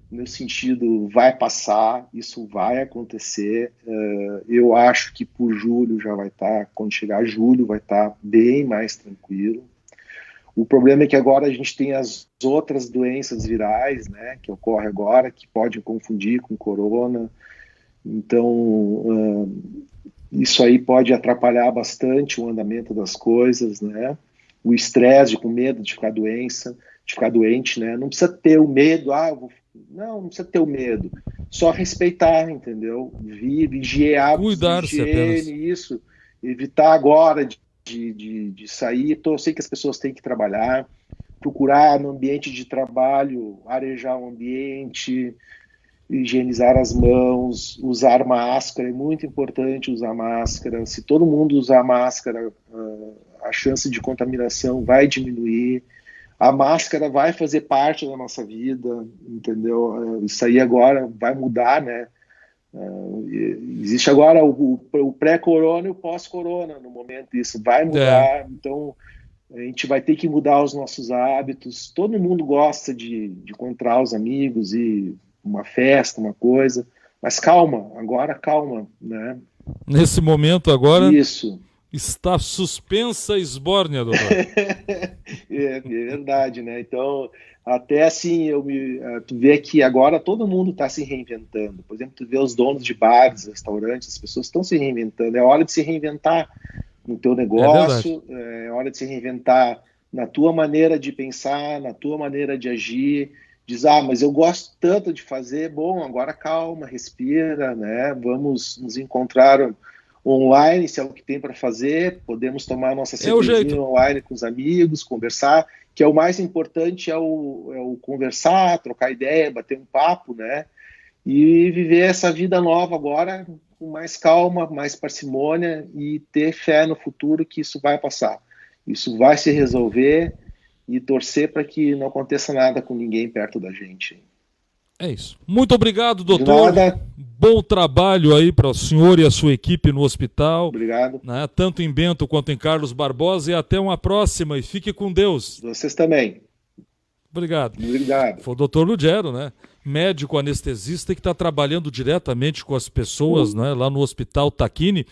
no sentido, vai passar, isso vai acontecer. Eu acho que por julho já vai estar, quando chegar julho, vai estar bem mais tranquilo. O problema é que agora a gente tem as outras doenças virais, né, que ocorrem agora, que podem confundir com corona. Então, isso aí pode atrapalhar bastante o andamento das coisas, né? O estresse, com medo de ficar doente, né? Não precisa ter o medo, não precisa ter o medo. Só respeitar, entendeu? Vigiar, cuidar-se apenas. Isso. Evitar agora de sair. Eu sei que as pessoas têm que trabalhar, procurar no ambiente de trabalho, arejar o ambiente, higienizar as mãos, usar máscara, é muito importante usar máscara. Se todo mundo usar máscara, a chance de contaminação vai diminuir. A máscara vai fazer parte da nossa vida, entendeu? Isso aí agora vai mudar, né? Existe agora o pré-corona e o pós-corona no momento, isso vai mudar, então a gente vai ter que mudar os nossos hábitos. Todo mundo gosta de encontrar os amigos e uma festa, uma coisa, mas calma, né? Nesse momento agora isso está suspensa a esbórnia, doutor. É verdade, né? Então, até assim, tu vê que agora todo mundo está se reinventando. Por exemplo, tu vê os donos de bares, restaurantes, as pessoas estão se reinventando. É hora de se reinventar no teu negócio, é hora de se reinventar na tua maneira de pensar, na tua maneira de agir. Diz, mas eu gosto tanto de fazer, bom, agora calma, respira, né? Vamos nos encontrar online, se é o que tem para fazer, podemos tomar nossa cervejinha online com os amigos, conversar, que é o mais importante, é o conversar, trocar ideia, bater um papo, né? E viver essa vida nova agora com mais calma, mais parcimônia e ter fé no futuro que isso vai passar. Isso vai se resolver e torcer para que não aconteça nada com ninguém perto da gente. É isso. Muito obrigado, doutor. De nada. Bom trabalho aí para o senhor e a sua equipe no hospital. Obrigado. Né? Tanto em Bento quanto em Carlos Barbosa. E até uma próxima. E fique com Deus. Vocês também. Obrigado. Obrigado. Foi o doutor Lugero, né? médico anestesista que está trabalhando diretamente com as pessoas, né, lá no Hospital Tacchini,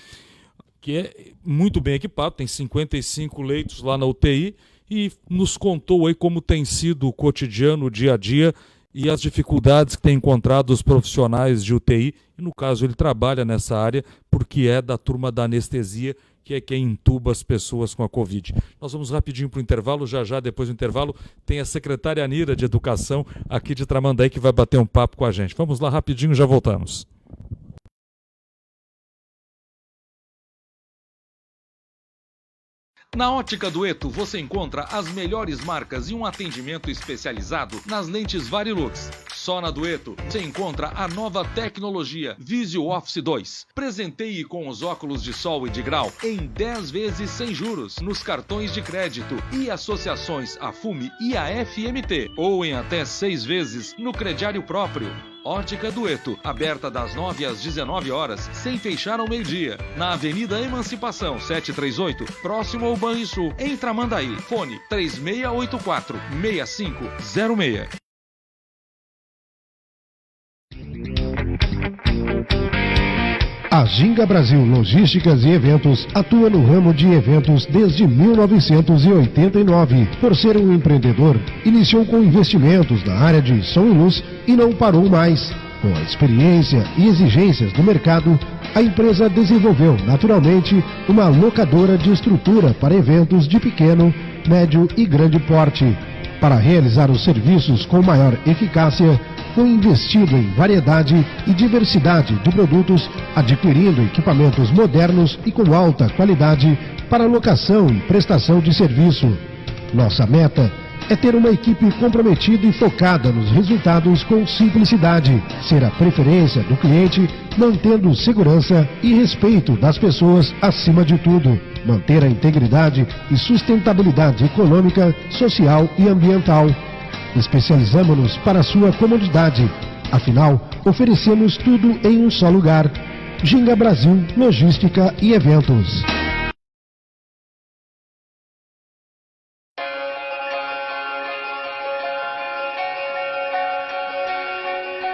que é muito bem equipado, tem 55 leitos lá na UTI, e nos contou aí como tem sido o cotidiano, o dia a dia, e as dificuldades que têm encontrado os profissionais de UTI. E no caso ele trabalha nessa área porque é da turma da anestesia, que é quem intuba as pessoas com a Covid. Nós vamos rapidinho para o intervalo, já depois do intervalo tem a secretária Anira de Educação aqui de Tramandaí que vai bater um papo com a gente. Vamos lá rapidinho, já voltamos. Na Ótica Dueto você encontra as melhores marcas e um atendimento especializado nas lentes Varilux. Só na Dueto você encontra a nova tecnologia Visio Office 2. Presenteie com os óculos de sol e de grau em 10 vezes sem juros nos cartões de crédito e associações Afume e a FMT, ou em até 6 vezes no crediário próprio. Ótica Dueto, aberta das 9 às 19 horas, sem fechar ao meio-dia. Na Avenida Emancipação 738, próximo ao Banrisul, em Tramandaí. Fone 3684-6506. A Ginga Brasil Logísticas e Eventos atua no ramo de eventos desde 1989. Por ser um empreendedor, iniciou com investimentos na área de som e luz e não parou mais. Com a experiência e exigências do mercado, a empresa desenvolveu naturalmente uma locadora de estrutura para eventos de pequeno, médio e grande porte. Para realizar os serviços com maior eficácia, foi investido em variedade e diversidade de produtos, adquirindo equipamentos modernos e com alta qualidade para locação e prestação de serviço. Nossa meta é ter uma equipe comprometida e focada nos resultados com simplicidade, ser a preferência do cliente, mantendo segurança e respeito das pessoas acima de tudo, manter a integridade e sustentabilidade econômica, social e ambiental. Especializamos-nos para sua comodidade. Afinal, oferecemos tudo em um só lugar. Ginga Brasil, Logística e Eventos.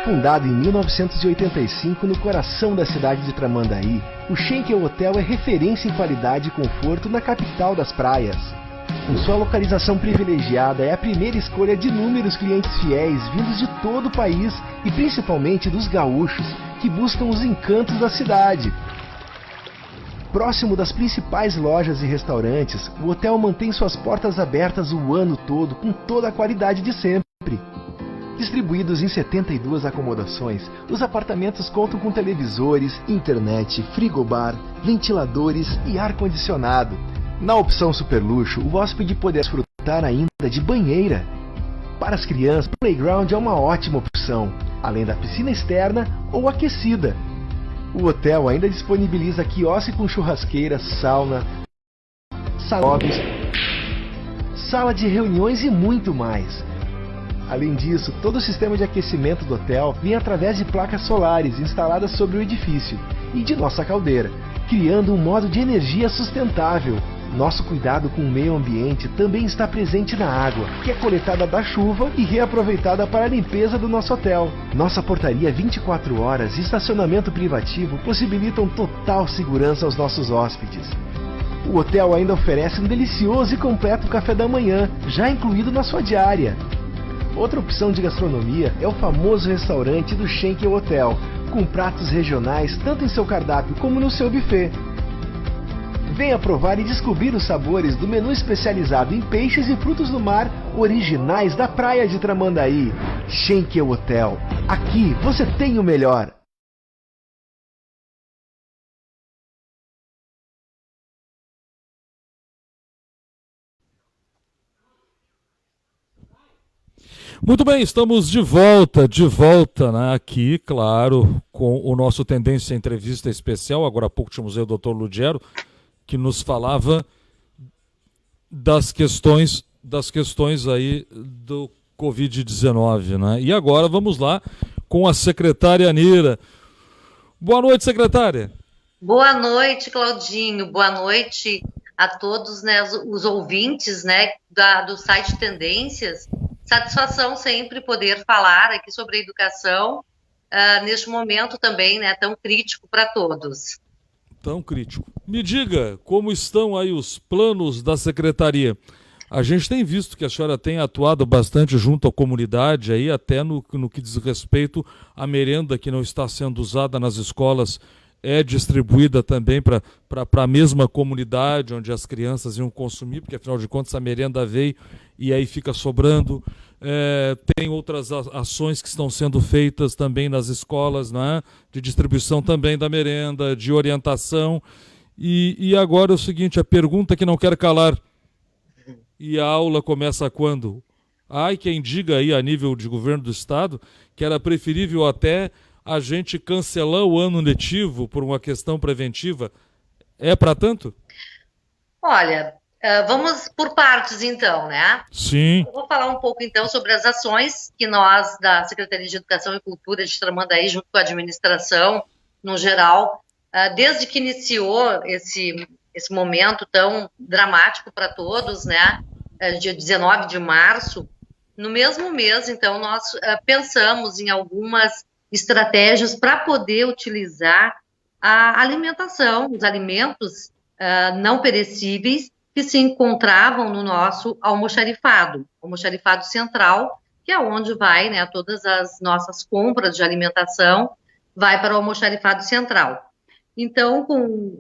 Fundado em 1985 no coração da cidade de Tramandaí, o Schenker Hotel é referência em qualidade e conforto na capital das praias. Com sua localização privilegiada, é a primeira escolha de inúmeros clientes fiéis vindos de todo o país e principalmente dos gaúchos, que buscam os encantos da cidade. Próximo das principais lojas e restaurantes, o hotel mantém suas portas abertas o ano todo com toda a qualidade de sempre. Distribuídos em 72 acomodações, os apartamentos contam com televisores, internet, frigobar, ventiladores e ar-condicionado. Na opção super luxo, o hóspede poderá desfrutar ainda de banheira. Para as crianças, o playground é uma ótima opção, além da piscina externa ou aquecida. O hotel ainda disponibiliza quiosque com churrasqueira, sauna, salões, sala de reuniões e muito mais. Além disso, todo o sistema de aquecimento do hotel vem através de placas solares instaladas sobre o edifício e de nossa caldeira, criando um modo de energia sustentável. Nosso cuidado com o meio ambiente também está presente na água, que é coletada da chuva e reaproveitada para a limpeza do nosso hotel. Nossa portaria 24 horas e estacionamento privativo possibilitam total segurança aos nossos hóspedes. O hotel ainda oferece um delicioso e completo café da manhã, já incluído na sua diária. Outra opção de gastronomia é o famoso restaurante do Schenker Hotel, com pratos regionais tanto em seu cardápio como no seu buffet. Venha provar e descobrir os sabores do menu especializado em peixes e frutos do mar originais da praia de Tramandaí. Schenker Hotel. Aqui você tem o melhor. Muito bem, estamos de volta, né, aqui, claro, com o nosso Tendência Entrevista Especial. Agora há pouco tínhamos aí o Dr. Lugero, que nos falava das questões aí do Covid-19, né? E agora vamos lá com a secretária Anira. Boa noite, secretária. Boa noite, Claudinho. Boa noite a todos, né, os ouvintes, né, do site Tendências. Satisfação sempre poder falar aqui sobre a educação, neste momento também, né, tão crítico para todos. Tão crítico. Me diga, como estão aí os planos da secretaria? A gente tem visto que a senhora tem atuado bastante junto à comunidade, aí, até no que diz respeito à merenda que não está sendo usada nas escolas, é distribuída também para a mesma comunidade onde as crianças iam consumir, porque afinal de contas a merenda veio e aí fica sobrando. Tem outras ações que estão sendo feitas também nas escolas, né? De distribuição também da merenda, de orientação. E agora é o seguinte, a pergunta que não quer calar. E a aula começa quando? Ai, quem diga aí a nível de governo do estado que era preferível até a gente cancelar o ano letivo por uma questão preventiva. É para tanto? Olha, vamos por partes então, né? Sim. Eu vou falar um pouco então sobre as ações que nós, da Secretaria de Educação e Cultura de Tramandaí, junto com a administração, no geral, desde que iniciou esse momento tão dramático para todos, né? Dia 19 de março, no mesmo mês, então, nós pensamos em algumas estratégias para poder utilizar a alimentação, os alimentos não perecíveis que se encontravam no nosso almoxarifado central, que é onde vai, né, todas as nossas compras de alimentação, vai para o almoxarifado central. Então, com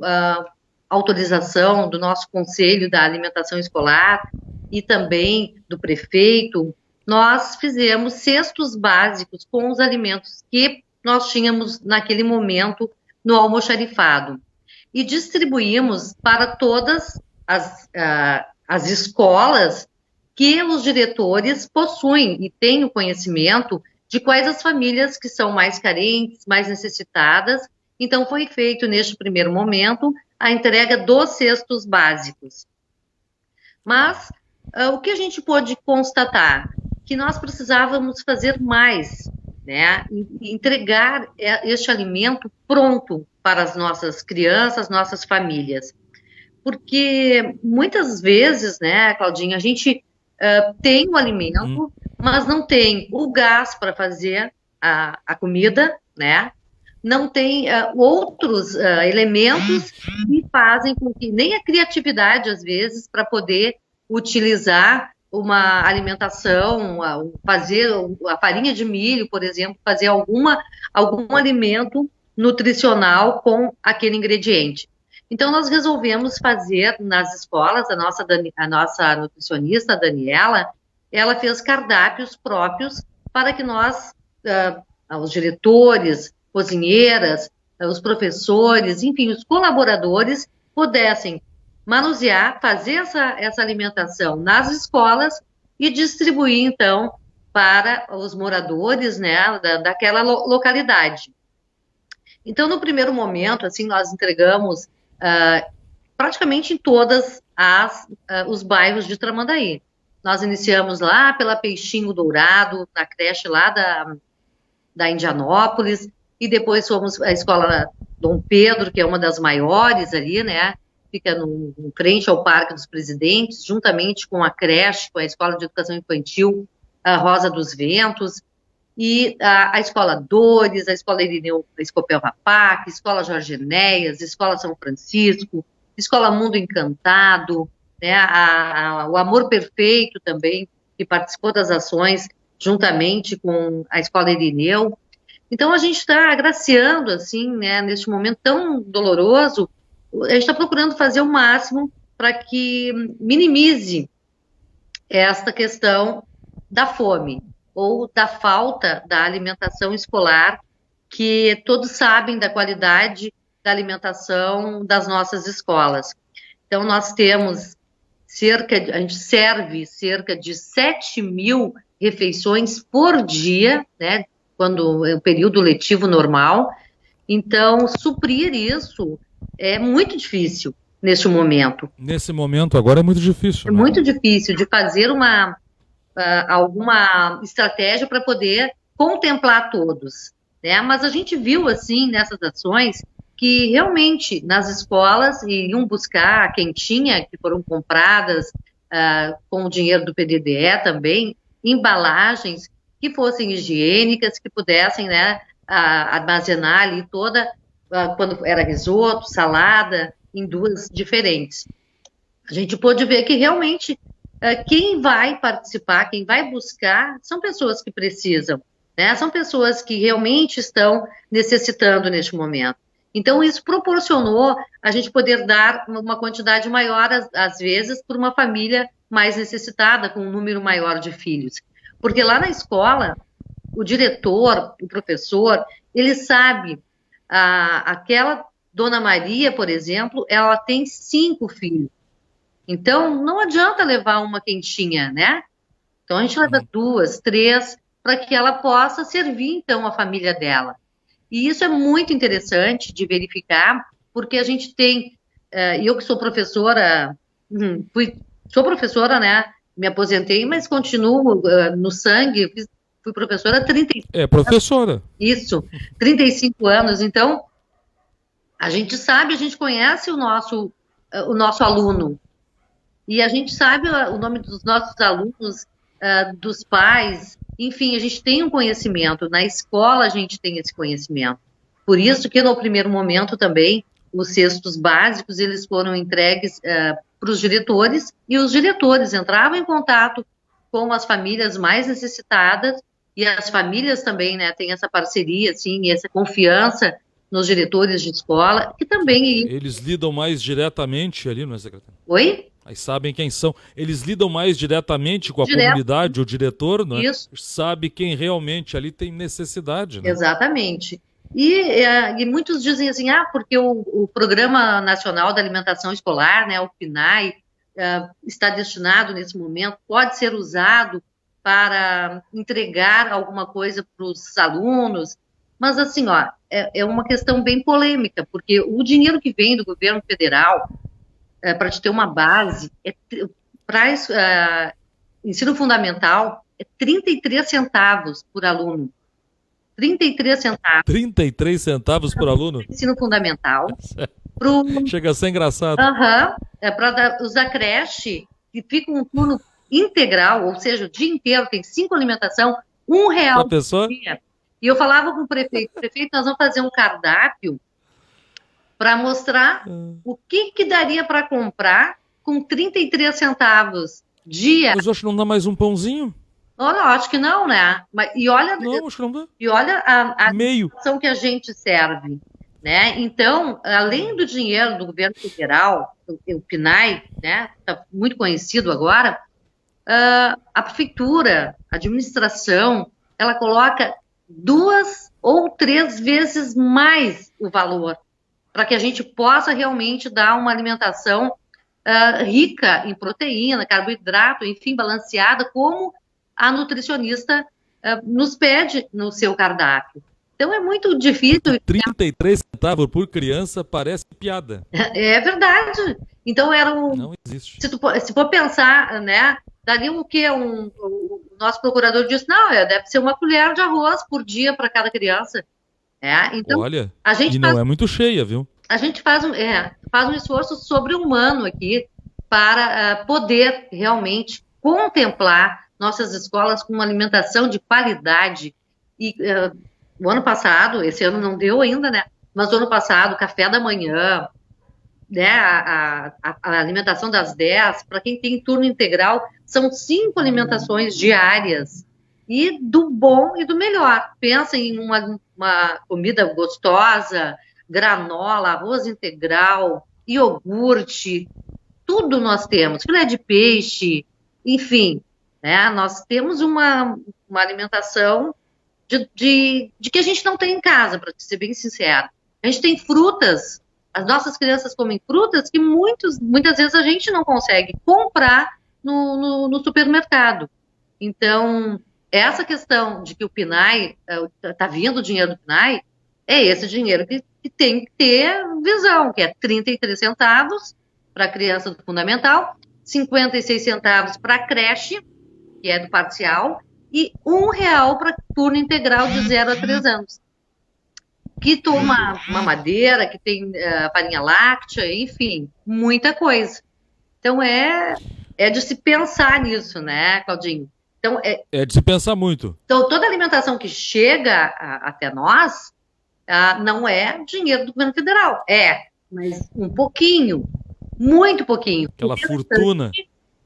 autorização do nosso Conselho da Alimentação Escolar e também do prefeito, nós fizemos cestos básicos com os alimentos que nós tínhamos naquele momento no almoxarifado e distribuímos para todas as escolas que os diretores possuem e têm o conhecimento de quais as famílias que são mais carentes, mais necessitadas. Então, foi feito neste primeiro momento a entrega dos cestos básicos. Mas o que a gente pôde constatar? Que nós precisávamos fazer mais, né? Entregar este alimento pronto para as nossas crianças, nossas famílias. Porque muitas vezes, né, Claudinha, a gente tem o alimento, mas não tem o gás para fazer a comida, né? Não tem outros elementos que fazem com que nem a criatividade, às vezes, para poder utilizar uma alimentação, fazer a farinha de milho, por exemplo, fazer algum alimento nutricional com aquele ingrediente. Então, nós resolvemos fazer nas escolas, a nossa nutricionista, a Daniela, ela fez cardápios próprios para que nós, os diretores, cozinheiras, os professores, enfim, os colaboradores, pudessem manusear, fazer essa alimentação nas escolas e distribuir, então, para os moradores, né, daquela localidade. Então, no primeiro momento, assim, nós entregamos praticamente em todos os bairros de Tramandaí. Nós iniciamos lá pela Peixinho Dourado, na creche lá da Indianópolis, e depois fomos à escola Dom Pedro, que é uma das maiores ali, né, fica em frente ao Parque dos Presidentes, juntamente com a creche, com a Escola de Educação Infantil, a Rosa dos Ventos, e a Escola Dores, a Escola Irineu Escopel Rapac, Escola Jorge Enéas, Escola São Francisco, Escola Mundo Encantado, né, o Amor Perfeito também, que participou das ações juntamente com a Escola Irineu. Então, a gente está agraciando, assim, né, neste momento tão doloroso, a gente está procurando fazer o máximo para que minimize esta questão da fome ou da falta da alimentação escolar, que todos sabem da qualidade da alimentação das nossas escolas. Então, nós temos a gente serve cerca de 7.000 refeições por dia, né, quando é o período letivo normal. Então, suprir isso é muito difícil neste momento. Nesse momento agora é muito difícil. É, né? Muito difícil de fazer alguma estratégia para poder contemplar todos, né? Mas a gente viu, assim, nessas ações, que realmente nas escolas iriam buscar a quentinha, que foram compradas com o dinheiro do PDDE também, embalagens que fossem higiênicas, que pudessem, né, armazenar ali toda, quando era risoto, salada, em duas diferentes. A gente pôde ver que realmente quem vai participar, quem vai buscar, são pessoas que precisam, né? São pessoas que realmente estão necessitando neste momento. Então, isso proporcionou a gente poder dar uma quantidade maior, às vezes, para uma família mais necessitada, com um número maior de filhos. Porque lá na escola, o diretor, o professor, ele sabe, aquela Dona Maria, por exemplo, ela tem 5 filhos. Então, não adianta levar uma quentinha, né? Então, a gente leva 2, 3, para que ela possa servir, então, a família dela. E isso é muito interessante de verificar, porque a gente tem, eu que sou professora, sou professora, né? Me aposentei, mas continuo no sangue, fui professora há 35 anos. É professora. Isso, 35 anos. Então, a gente sabe, a gente conhece o nosso aluno. E a gente sabe o nome dos nossos alunos, dos pais, enfim, a gente tem um conhecimento. Na escola a gente tem esse conhecimento. Por isso que no primeiro momento também, os cestos básicos, eles foram entregues para os diretores, e os diretores entravam em contato com as famílias mais necessitadas, e as famílias também, né, têm essa parceria, assim, essa confiança nos diretores de escola, que também... Eles lidam mais diretamente ali, não é, secretário? Oi? Aí sabem quem são. Eles lidam mais diretamente com a comunidade, o diretor, não é? Isso. Sabe quem realmente ali tem necessidade, né? Exatamente. E muitos dizem assim, porque o Programa Nacional da Alimentação Escolar, né, o PNAE, está destinado nesse momento, pode ser usado para entregar alguma coisa para os alunos, mas assim, é uma questão bem polêmica, porque o dinheiro que vem do governo federal, para te ter uma base, para ensino fundamental, é 33 centavos por aluno. 33 centavos. 33 centavos por aluno? Ensino fundamental. Chega a ser engraçado. Para os da creche, que fica um turno integral, ou seja, o dia inteiro, tem 5 alimentação, R$1 por dia. E eu falava com o prefeito, nós vamos fazer um cardápio para mostrar o que daria para comprar com 33 centavos dia. Mas eu acho que não dá mais um pãozinho? Olha, acho que não, né? Não, acho que não dá. E olha a meio ação que a gente serve, né? Então, além do dinheiro do governo federal, o PNAE, né, está muito conhecido agora, a prefeitura, a administração, ela coloca 2 ou 3 vezes mais o valor, para que a gente possa realmente dar uma alimentação rica em proteína, carboidrato, enfim, balanceada, como a nutricionista nos pede no seu cardápio. Então é muito difícil. 33 centavos por criança parece piada. É verdade. Então Não existe. Se for pensar, né, daria o quê? O nosso procurador disse, não, deve ser uma colher de arroz por dia para cada criança. Então, olha, a gente não é muito cheia, viu? A gente faz um esforço sobre-humano aqui para poder realmente contemplar nossas escolas com uma alimentação de qualidade. E o ano passado, esse ano não deu ainda, né? Mas o ano passado, café da manhã, né? A alimentação das 10, para quem tem turno integral, são 5 alimentações diárias. E do bom e do melhor. Pensa em uma comida gostosa, granola, arroz integral, iogurte, tudo nós temos, filé de peixe, enfim, né? Nós temos uma alimentação de que a gente não tem em casa, para ser bem sincero. A gente tem frutas, as nossas crianças comem frutas que muitas vezes a gente não consegue comprar no supermercado. Então, essa questão de que o PNAE, está vindo o dinheiro do PNAE, é esse dinheiro que tem que ter visão, que é 33 centavos para a criança do fundamental, 56 centavos para a creche, que é do parcial, e R$1 para turno integral de 0 a 3 anos. Que toma mamadeira, que tem farinha láctea, enfim, muita coisa. Então, é de se pensar nisso, né, Claudinho? Então, É de se pensar muito. então toda alimentação que chega até nós não é dinheiro do governo federal. Mas um pouquinho, muito pouquinho. Aquela fortuna.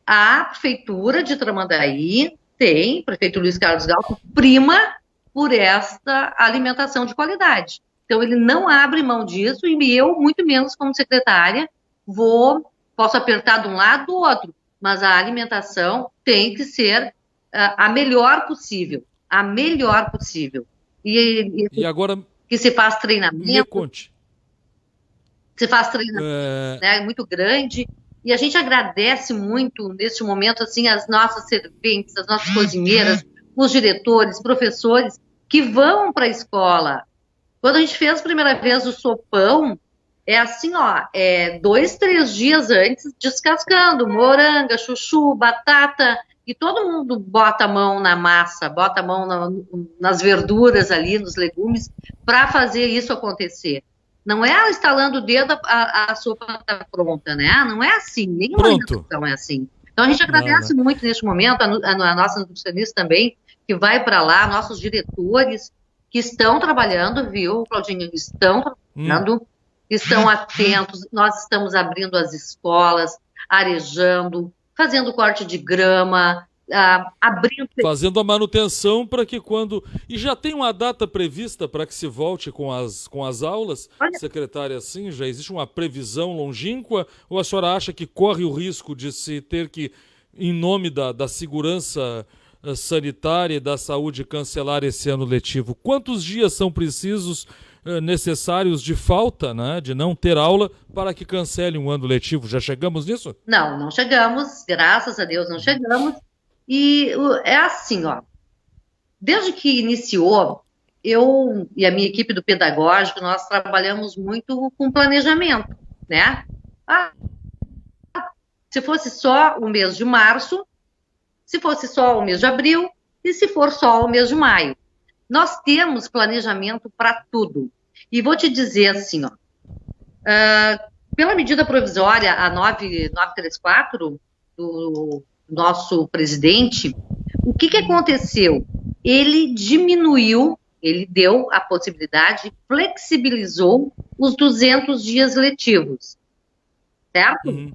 A prefeitura de Tramandaí tem, prefeito Luiz Carlos Galto, prima por esta alimentação de qualidade. Então, ele não abre mão disso e eu, muito menos como secretária, posso apertar de um lado do outro, mas a alimentação tem que ser a melhor possível. A melhor possível. E agora, que se faz treinamento. me conte. Se faz treinamento, né, muito grande. E a gente agradece muito, neste momento, assim, as nossas serventes, as nossas cozinheiras, os diretores, professores, que vão para a escola. Quando a gente fez a primeira vez o sopão, é assim, 2, 3 dias antes, descascando, moranga, chuchu, batata, e todo mundo bota a mão na massa, bota a mão nas verduras ali, nos legumes, para fazer isso acontecer. Não é instalando o dedo, a sopa está pronta, né? Não é assim, nenhuma alimentação é assim. Então a gente agradece muito neste momento, a nossa nutricionista também, que vai para lá, nossos diretores, que estão trabalhando, viu, Claudinho? Estão trabalhando, estão atentos, nós estamos abrindo as escolas, arejando, fazendo corte de grama, abrindo... Fazendo a manutenção para que quando... E já tem uma data prevista para que se volte com as aulas, secretária, assim? Já existe uma previsão longínqua? Ou a senhora acha que corre o risco de se ter que, em nome da segurança sanitária e da saúde, cancelar esse ano letivo? Quantos dias são precisos, necessários de falta, né, de não ter aula, para que cancele um ano letivo? Já chegamos nisso? Não chegamos, graças a Deus não chegamos. E é assim, desde que iniciou, eu e a minha equipe do pedagógico, nós trabalhamos muito com planejamento, né? Se fosse só o mês de março, se fosse só o mês de abril e se for só o mês de maio. Nós temos planejamento para tudo. E vou te dizer assim, pela medida provisória, a 934 do nosso presidente, o que aconteceu? Ele diminuiu, ele deu a possibilidade, flexibilizou os 200 dias letivos, certo?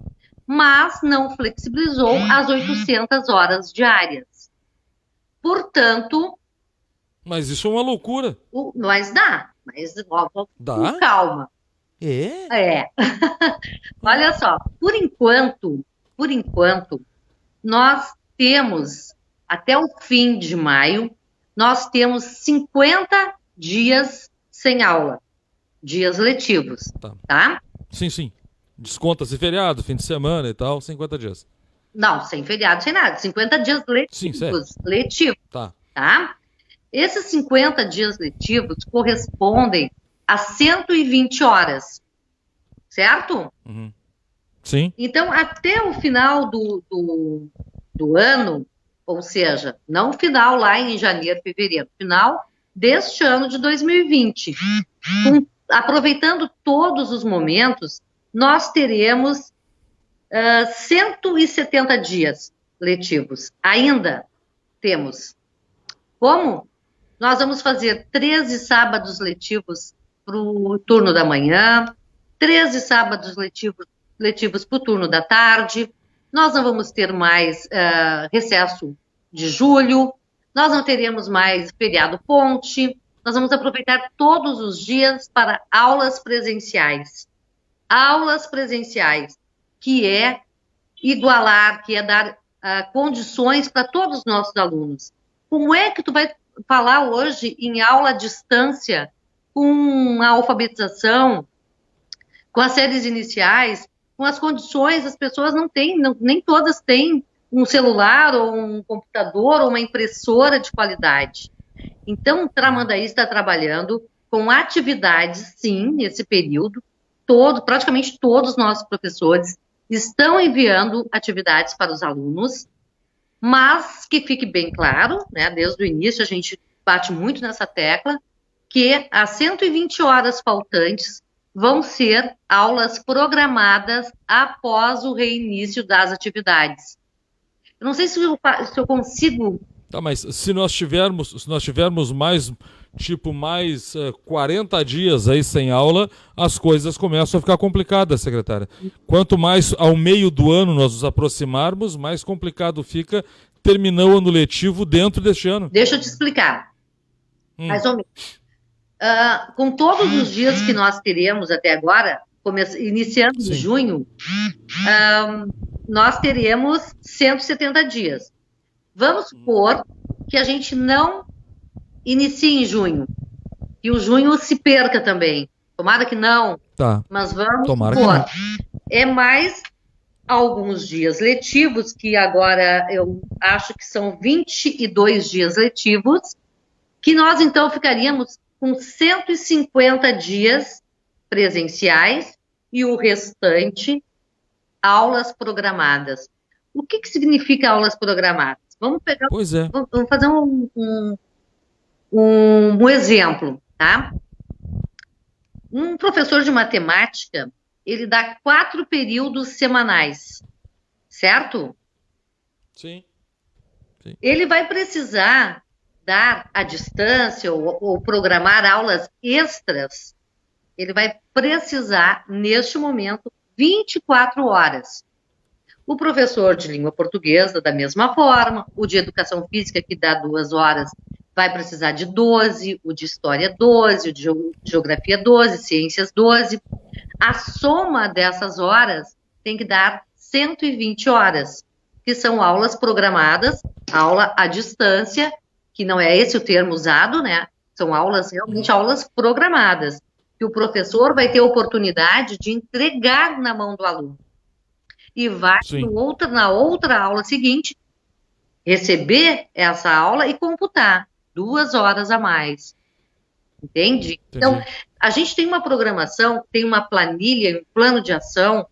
Mas não flexibilizou as 800 horas diárias. Portanto... Mas isso é uma loucura. Mas dá. Dá? Com calma. Olha só, por enquanto, nós temos, até o fim de maio, nós temos 50 dias sem aula, dias letivos, tá? Sim. Desconta-se feriado, fim de semana e tal, 50 dias. Não, sem feriado, sem nada, 50 dias letivos. Letivos, tá? Esses 50 dias letivos correspondem a 120 horas, certo? Sim. Então, até o final do ano, ou seja, não final lá em janeiro, fevereiro, final deste ano de 2020, aproveitando todos os momentos, nós teremos 170 dias letivos. Ainda temos. Como? Nós vamos fazer 13 sábados letivos para o turno da manhã, 13 sábados letivos para o turno da tarde. Nós não vamos ter mais recesso de julho, nós não teremos mais feriado ponte, nós vamos aproveitar todos os dias para aulas presenciais. Aulas presenciais, que é igualar, que é dar condições para todos os nossos alunos. Como é que tu vai falar hoje em aula à distância, com a alfabetização, com as séries iniciais, com as condições, as pessoas não têm, nem todas têm um celular ou um computador ou uma impressora de qualidade. Então, o Tramandaí está trabalhando com atividades, sim, nesse período, praticamente todos os nossos professores estão enviando atividades para os alunos, mas que fique bem claro, né, desde o início a gente bate muito nessa tecla, que as 120 horas faltantes vão ser aulas programadas após o reinício das atividades. Eu não sei se eu consigo... Tá, mas se nós tivermos mais 40 dias aí sem aula, as coisas começam a ficar complicadas, secretária. Quanto mais ao meio do ano nós nos aproximarmos, mais complicado fica terminar o ano letivo dentro deste ano. Deixa eu te explicar. Mais ou menos. Com todos os dias que nós teremos até agora, iniciando em junho, nós teremos 170 dias. Vamos supor que a gente não inicie em junho, e o junho se perca também. Tomara que não, mas vamos supor. É mais alguns dias letivos, que agora eu acho que são 22 dias letivos, que nós então ficaríamos com 150 dias presenciais e o restante aulas programadas. O que significa aulas programadas? Vamos pegar, vamos fazer um exemplo, tá? Um professor de matemática, ele dá 4 períodos semanais, certo? Sim. Ele vai precisar dar à distância ou programar aulas extras. Ele vai precisar, neste momento, 24 horas. O professor de língua portuguesa, da mesma forma, o de educação física, que dá 2 horas, vai precisar de 12, o de história 12, o de geografia 12, ciências 12. A soma dessas horas tem que dar 120 horas, que são aulas programadas, aula à distância, que não é esse o termo usado, né? São aulas, realmente aulas programadas, que o professor vai ter oportunidade de entregar na mão do aluno. E vai na outra aula seguinte receber essa aula e computar 2 horas a mais. Entende? Então, a gente tem uma programação, tem uma planilha, um plano de ação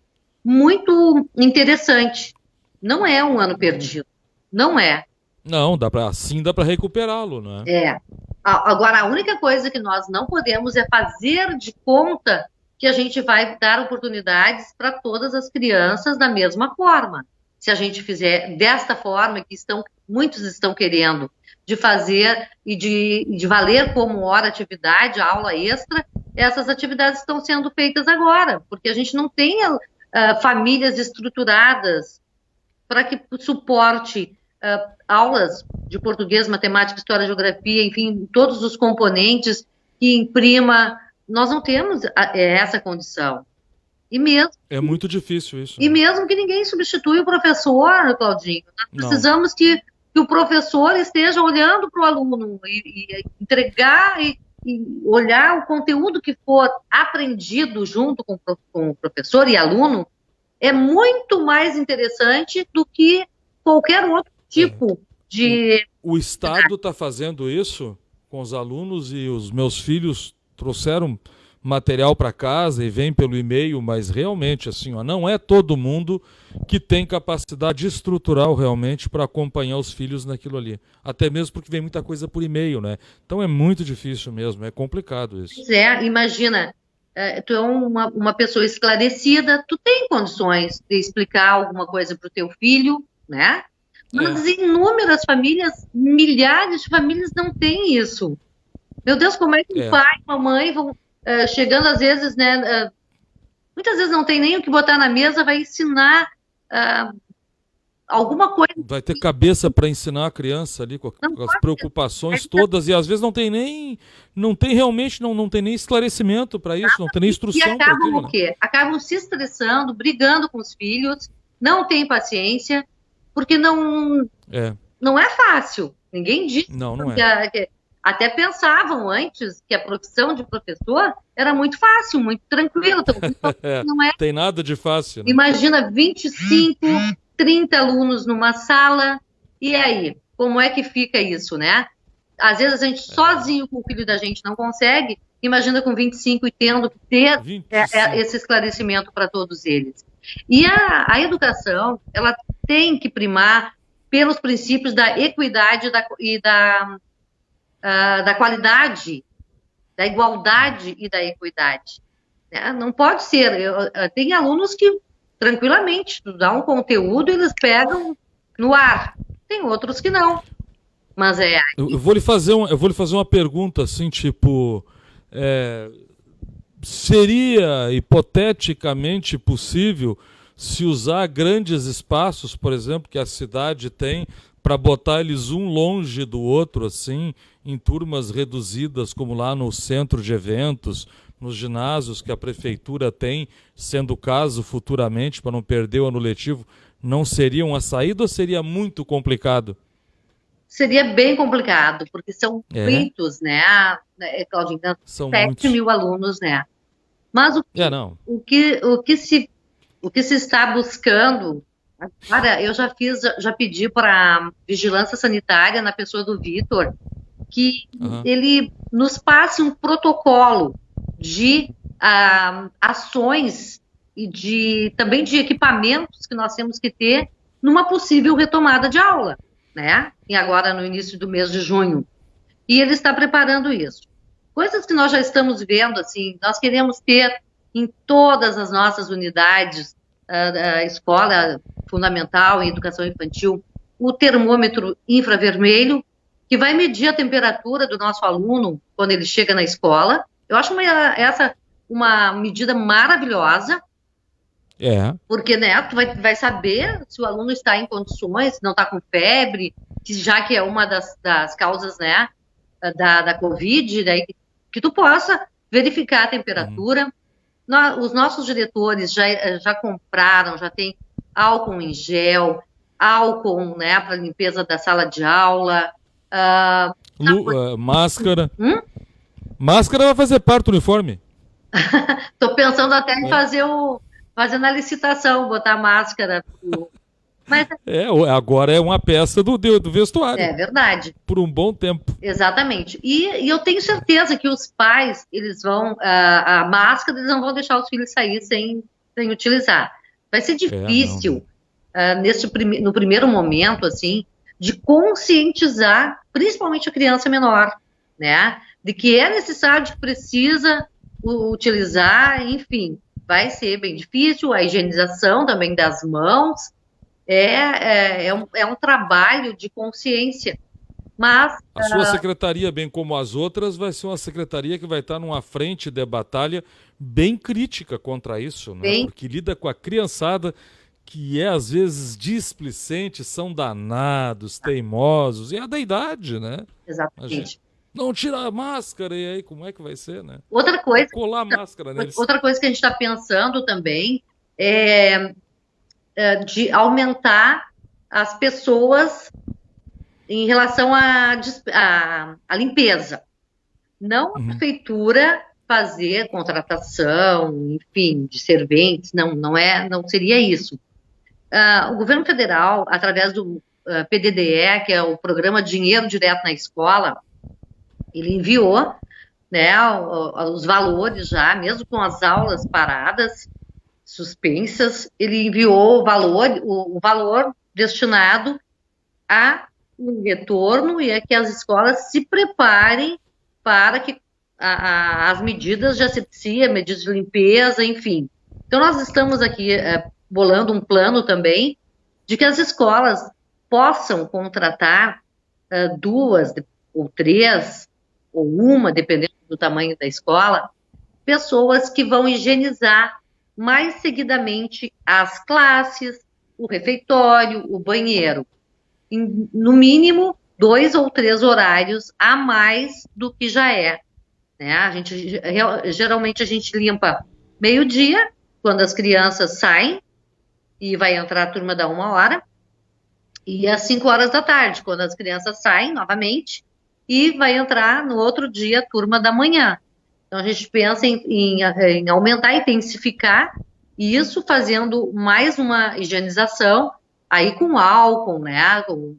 muito interessante. Não é um ano perdido. Não é. Não, dá para recuperá-lo, né? Agora, a única coisa que nós não podemos é fazer de conta que a gente vai dar oportunidades para todas as crianças da mesma forma. Se a gente fizer desta forma, que muitos estão querendo, de fazer e de valer como hora atividade, aula extra, essas atividades estão sendo feitas agora, porque a gente não tem famílias estruturadas para que suporte aulas de português, matemática, história, geografia, enfim, todos os componentes que imprima. Nós não temos essa condição. E mesmo, é muito difícil isso. E mesmo que ninguém substitui o professor, Claudinho, nós precisamos que o professor esteja olhando para o aluno e entregar e olhar o conteúdo que for aprendido junto com o professor e aluno. É muito mais interessante do que qualquer outro tipo de... O Estado está fazendo isso com os alunos, e os meus filhos trouxeram material para casa e vem pelo e-mail, mas realmente assim, não é todo mundo que tem capacidade estrutural realmente para acompanhar os filhos naquilo ali. Até mesmo porque vem muita coisa por e-mail, né? Então é muito difícil mesmo, é complicado isso. Pois é, imagina, tu é uma pessoa esclarecida, tu tem condições de explicar alguma coisa para o teu filho, né? Mas inúmeras famílias, milhares de famílias não têm isso. Meu Deus, como é que o pai e a mãe vão chegando às vezes, né? Muitas vezes não tem nem o que botar na mesa, vai ensinar alguma coisa. Vai ter cabeça para ensinar a criança ali com as preocupações todas, e às vezes não tem nem esclarecimento para isso, não tem nem instrução. E acabam o quê? Acabam se estressando, brigando com os filhos, não tem paciência, porque não é fácil. Ninguém diz. Não é. Até pensavam antes que a profissão de professor era muito fácil, muito tranquila. Não é. Tem nada de fácil. Né? Imagina 25, 30 alunos numa sala, e aí? Como é que fica isso, né? Às vezes a gente sozinho com o filho da gente não consegue, imagina com 25 e tendo que ter esse esclarecimento para todos eles. E a educação, ela tem que primar pelos princípios da equidade e da qualidade, da igualdade e da equidade. Não pode ser. Tem alunos que, tranquilamente, tu dá um conteúdo, eles pegam no ar. Tem outros que não. Mas Eu vou lhe fazer uma pergunta assim, tipo, seria hipoteticamente possível se usar grandes espaços, por exemplo, que a cidade tem, para botar eles um longe do outro, assim, em turmas reduzidas, como lá no centro de eventos, nos ginásios que a prefeitura tem, sendo o caso futuramente, para não perder o ano letivo, não seria uma saída ou seria muito complicado? seria bem complicado, porque são muitos, né, Claudinho? São 7.000 alunos, né? Mas não. o que se está buscando, agora eu já pedi para vigilância sanitária na pessoa do Vitor que ele nos passe um protocolo de ações e também de equipamentos que nós temos que ter numa possível retomada de aula, né? E agora no início do mês de junho. E ele está preparando isso. Coisas que nós já estamos vendo, assim, nós queremos ter em todas as nossas unidades, a escola fundamental e educação infantil, o termômetro infravermelho, que vai medir a temperatura do nosso aluno quando ele chega na escola. Eu acho essa uma medida maravilhosa, porque, né, tu vai saber se o aluno está em condições, se não está com febre, já que é uma das causas, né, da Covid, daí, que tu possa verificar a temperatura. Os nossos diretores já compraram, já tem álcool em gel, álcool, né, para limpeza da sala de aula, máscara. Máscara vai fazer parte do uniforme. Estou pensando até em fazer na licitação, botar máscara. Mas, agora é uma peça do vestuário. É verdade. Por um bom tempo. Exatamente. E eu tenho certeza que os pais, eles vão, a máscara, eles não vão deixar os filhos sair sem utilizar. Vai ser difícil, no primeiro momento, assim, de conscientizar, principalmente a criança menor, né? De que é necessário, que precisa utilizar, enfim, vai ser bem difícil. A higienização também das mãos é um trabalho de consciência. Mas a sua secretaria, bem como as outras, vai ser uma secretaria que vai estar numa frente de batalha bem crítica contra isso, né? Porque lida com a criançada que às vezes displicente, são danados, teimosos, e é da idade, né? Exatamente. Não tira a máscara, e aí como é que vai ser, né? Outra coisa, colar a máscara neles. Outra coisa que a gente está pensando também é de aumentar as pessoas em relação à limpeza. Não a prefeitura fazer contratação, enfim, de serventes, não seria isso. O governo federal, através do PDDE, que é o Programa Dinheiro Direto na Escola, ele enviou, né, os valores já, mesmo com as aulas paradas, suspensas, ele enviou o valor destinado a um retorno e a que as escolas se preparem para que as medidas de asepsia, medidas de limpeza, enfim. Então, nós estamos aqui bolando um plano também de que as escolas possam contratar 2 ou 3 ou uma, dependendo do tamanho da escola, pessoas que vão higienizar mais seguidamente as classes, o refeitório, o banheiro. No mínimo 2 ou 3 horários a mais do que já é. Né? Geralmente a gente limpa meio-dia, quando as crianças saem, e vai entrar a turma da 1h, e às 5h da tarde, quando as crianças saem novamente, e vai entrar no outro dia a turma da manhã. Então a gente pensa em aumentar, intensificar isso, fazendo mais uma higienização, aí com álcool, né, com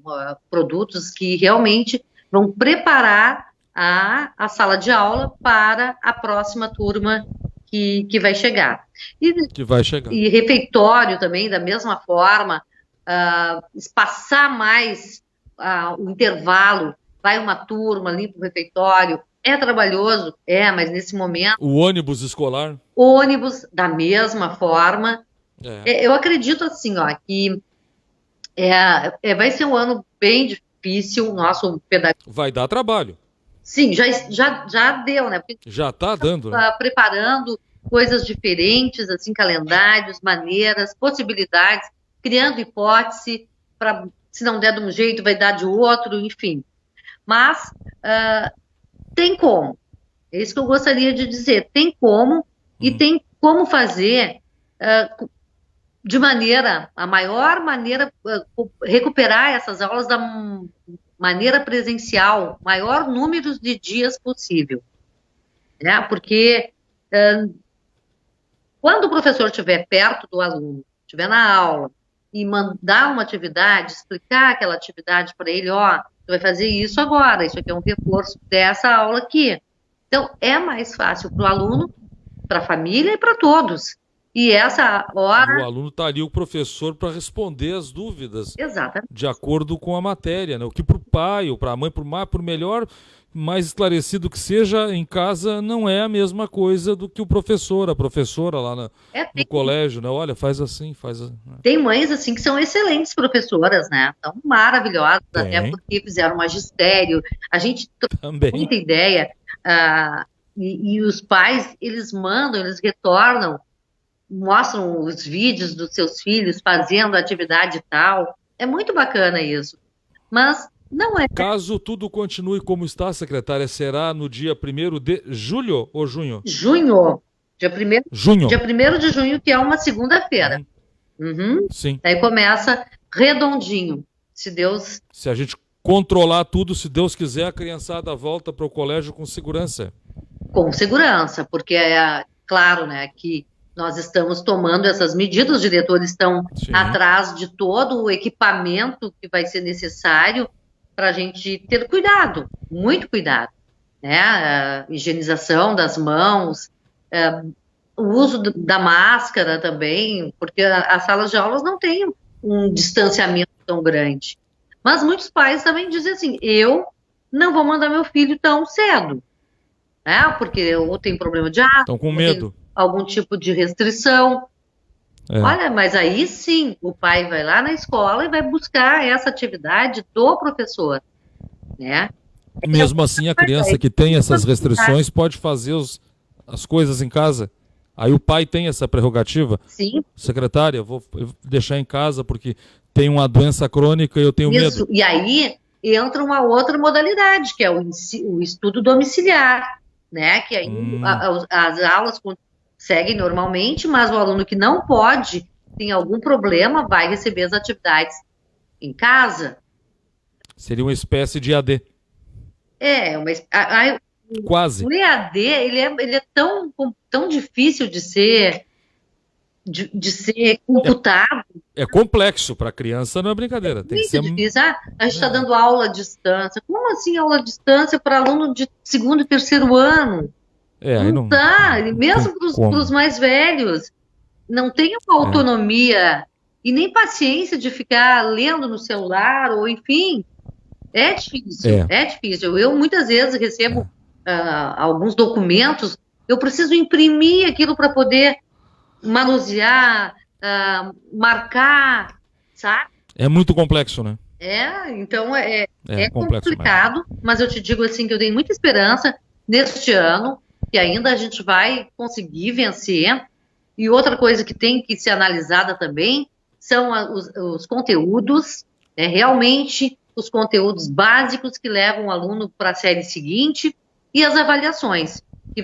produtos que realmente vão preparar a sala de aula para a próxima turma que vai chegar. E refeitório também, da mesma forma, espaçar mais o intervalo, vai uma turma, limpa o refeitório, é trabalhoso, mas nesse momento... O ônibus escolar? Ônibus, da mesma forma. Eu acredito assim, que Vai ser um ano bem difícil, nosso pedagogo. Vai dar trabalho. Sim, já deu, né? Porque já está dando, né? Preparando coisas diferentes, assim, calendários, maneiras, possibilidades, criando hipótese, para se não der de um jeito, vai dar de outro, enfim. Mas tem como. É isso que eu gostaria de dizer. Tem como, e tem como fazer de a maior maneira, recuperar essas aulas da maneira presencial, maior número de dias possível. Né? Porque quando o professor estiver perto do aluno, estiver na aula, e mandar uma atividade, explicar aquela atividade para ele, você vai fazer isso agora, isso aqui é um reforço dessa aula aqui. Então, é mais fácil para o aluno, para a família e para todos. E essa hora... O aluno está ali, o professor, para responder as dúvidas. Exatamente. De acordo com a matéria, né? O que para o pai ou para a mãe, por melhor, mais esclarecido que seja, em casa não é a mesma coisa do que o professor, a professora lá no colégio, né? Olha, faz assim, faz... Né? Tem mães, assim, que são excelentes professoras, né? São maravilhosas, até porque fizeram magistério. A gente tem muita ideia. E os pais, eles mandam, eles retornam, mostram os vídeos dos seus filhos fazendo atividade e tal. É muito bacana isso. Mas não é... Caso tudo continue como está, secretária, será no dia 1º de julho ou junho? Junho. Dia 1º de junho, que é uma segunda-feira. Sim. Aí começa redondinho, se Deus... Se a gente controlar tudo, se Deus quiser, a criançada volta para o colégio com segurança. Com segurança, porque claro, né, que nós estamos tomando essas medidas, os diretores estão atrás de todo o equipamento que vai ser necessário para a gente ter cuidado, muito cuidado, né, a higienização das mãos, o uso da máscara também, porque as salas de aulas não têm um distanciamento tão grande. Mas muitos pais também dizem assim, eu não vou mandar meu filho tão cedo, né, porque eu tenho problema de asma, estão com medo. Algum tipo de restrição. Olha, mas aí sim, o pai vai lá na escola e vai buscar essa atividade do professor, né? Mesmo assim, a criança que tem essas restrições pode fazer as coisas em casa. Aí o pai tem essa prerrogativa. Sim. Secretária, eu vou deixar em casa porque tem uma doença crônica e eu tenho medo. E aí entra uma outra modalidade, que é o estudo domiciliar, né? Que aí as aulas seguem normalmente, mas o aluno que não pode, tem algum problema, vai receber as atividades em casa. Seria uma espécie de EAD. Quase. O EAD, ele é tão difícil de ser computado. É complexo para a criança, não é brincadeira. Tem que ser difícil. A gente está dando aula à distância. Como assim aula à distância para aluno de 2º e 3º ano? Não dá, mesmo para os mais velhos, não tem uma autonomia e nem paciência de ficar lendo no celular, ou enfim, é difícil. Eu muitas vezes recebo alguns documentos, eu preciso imprimir aquilo para poder manusear, marcar, sabe? É muito complexo, né? Então é complicado, mas eu te digo assim que eu tenho muita esperança neste ano, que ainda a gente vai conseguir vencer. E outra coisa que tem que ser analisada também são os conteúdos, realmente os conteúdos básicos que levam o aluno para a série seguinte e as avaliações, que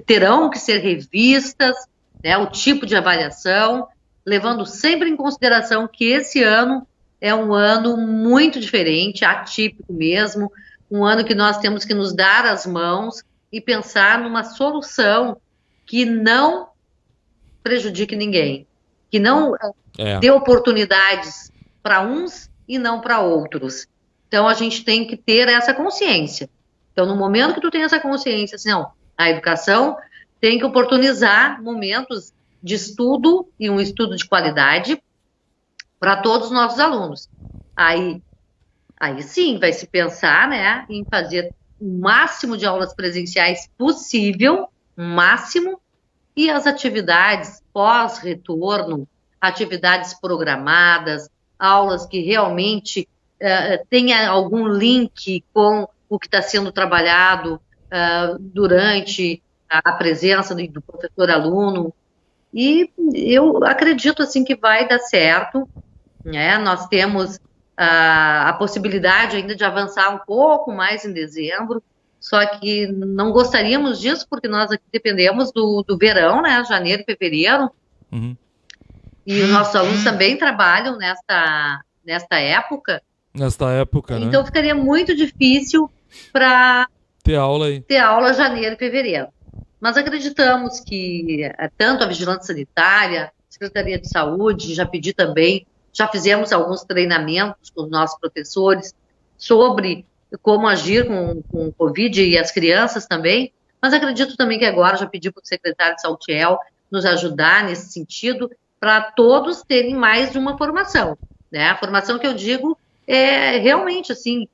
terão que ser revistas, né, o tipo de avaliação, levando sempre em consideração que esse ano é um ano muito diferente, atípico mesmo, um ano que nós temos que nos dar as mãos e pensar numa solução que não prejudique ninguém, que não dê oportunidades para uns e não para outros. Então, a gente tem que ter essa consciência. Então, no momento que tu tem essa consciência, assim, não, a educação tem que oportunizar momentos de estudo e um estudo de qualidade para todos os nossos alunos. Aí sim, vai se pensar, né, em fazer o máximo de aulas presenciais possível, e as atividades pós-retorno, atividades programadas, aulas que realmente tenha algum link com o que está sendo trabalhado durante a presença do professor-aluno. E eu acredito assim que vai dar certo, né? Nós temos a possibilidade ainda de avançar um pouco mais em dezembro, só que não gostaríamos disso porque nós aqui dependemos do verão, né? Janeiro e fevereiro, Uhum. e os nossos alunos também trabalham nesta época, Nesta época, né? então ficaria muito difícil para Ter aula aí. ter aula janeiro e fevereiro. Mas acreditamos que tanto a Vigilância Sanitária, a Secretaria de Saúde, já fizemos alguns treinamentos com os nossos professores sobre como agir com o Covid e as crianças também, mas acredito também que agora já pedi para o secretário de Saltiel nos ajudar nesse sentido, para todos terem mais de uma formação, né? A formação que eu digo é realmente assim,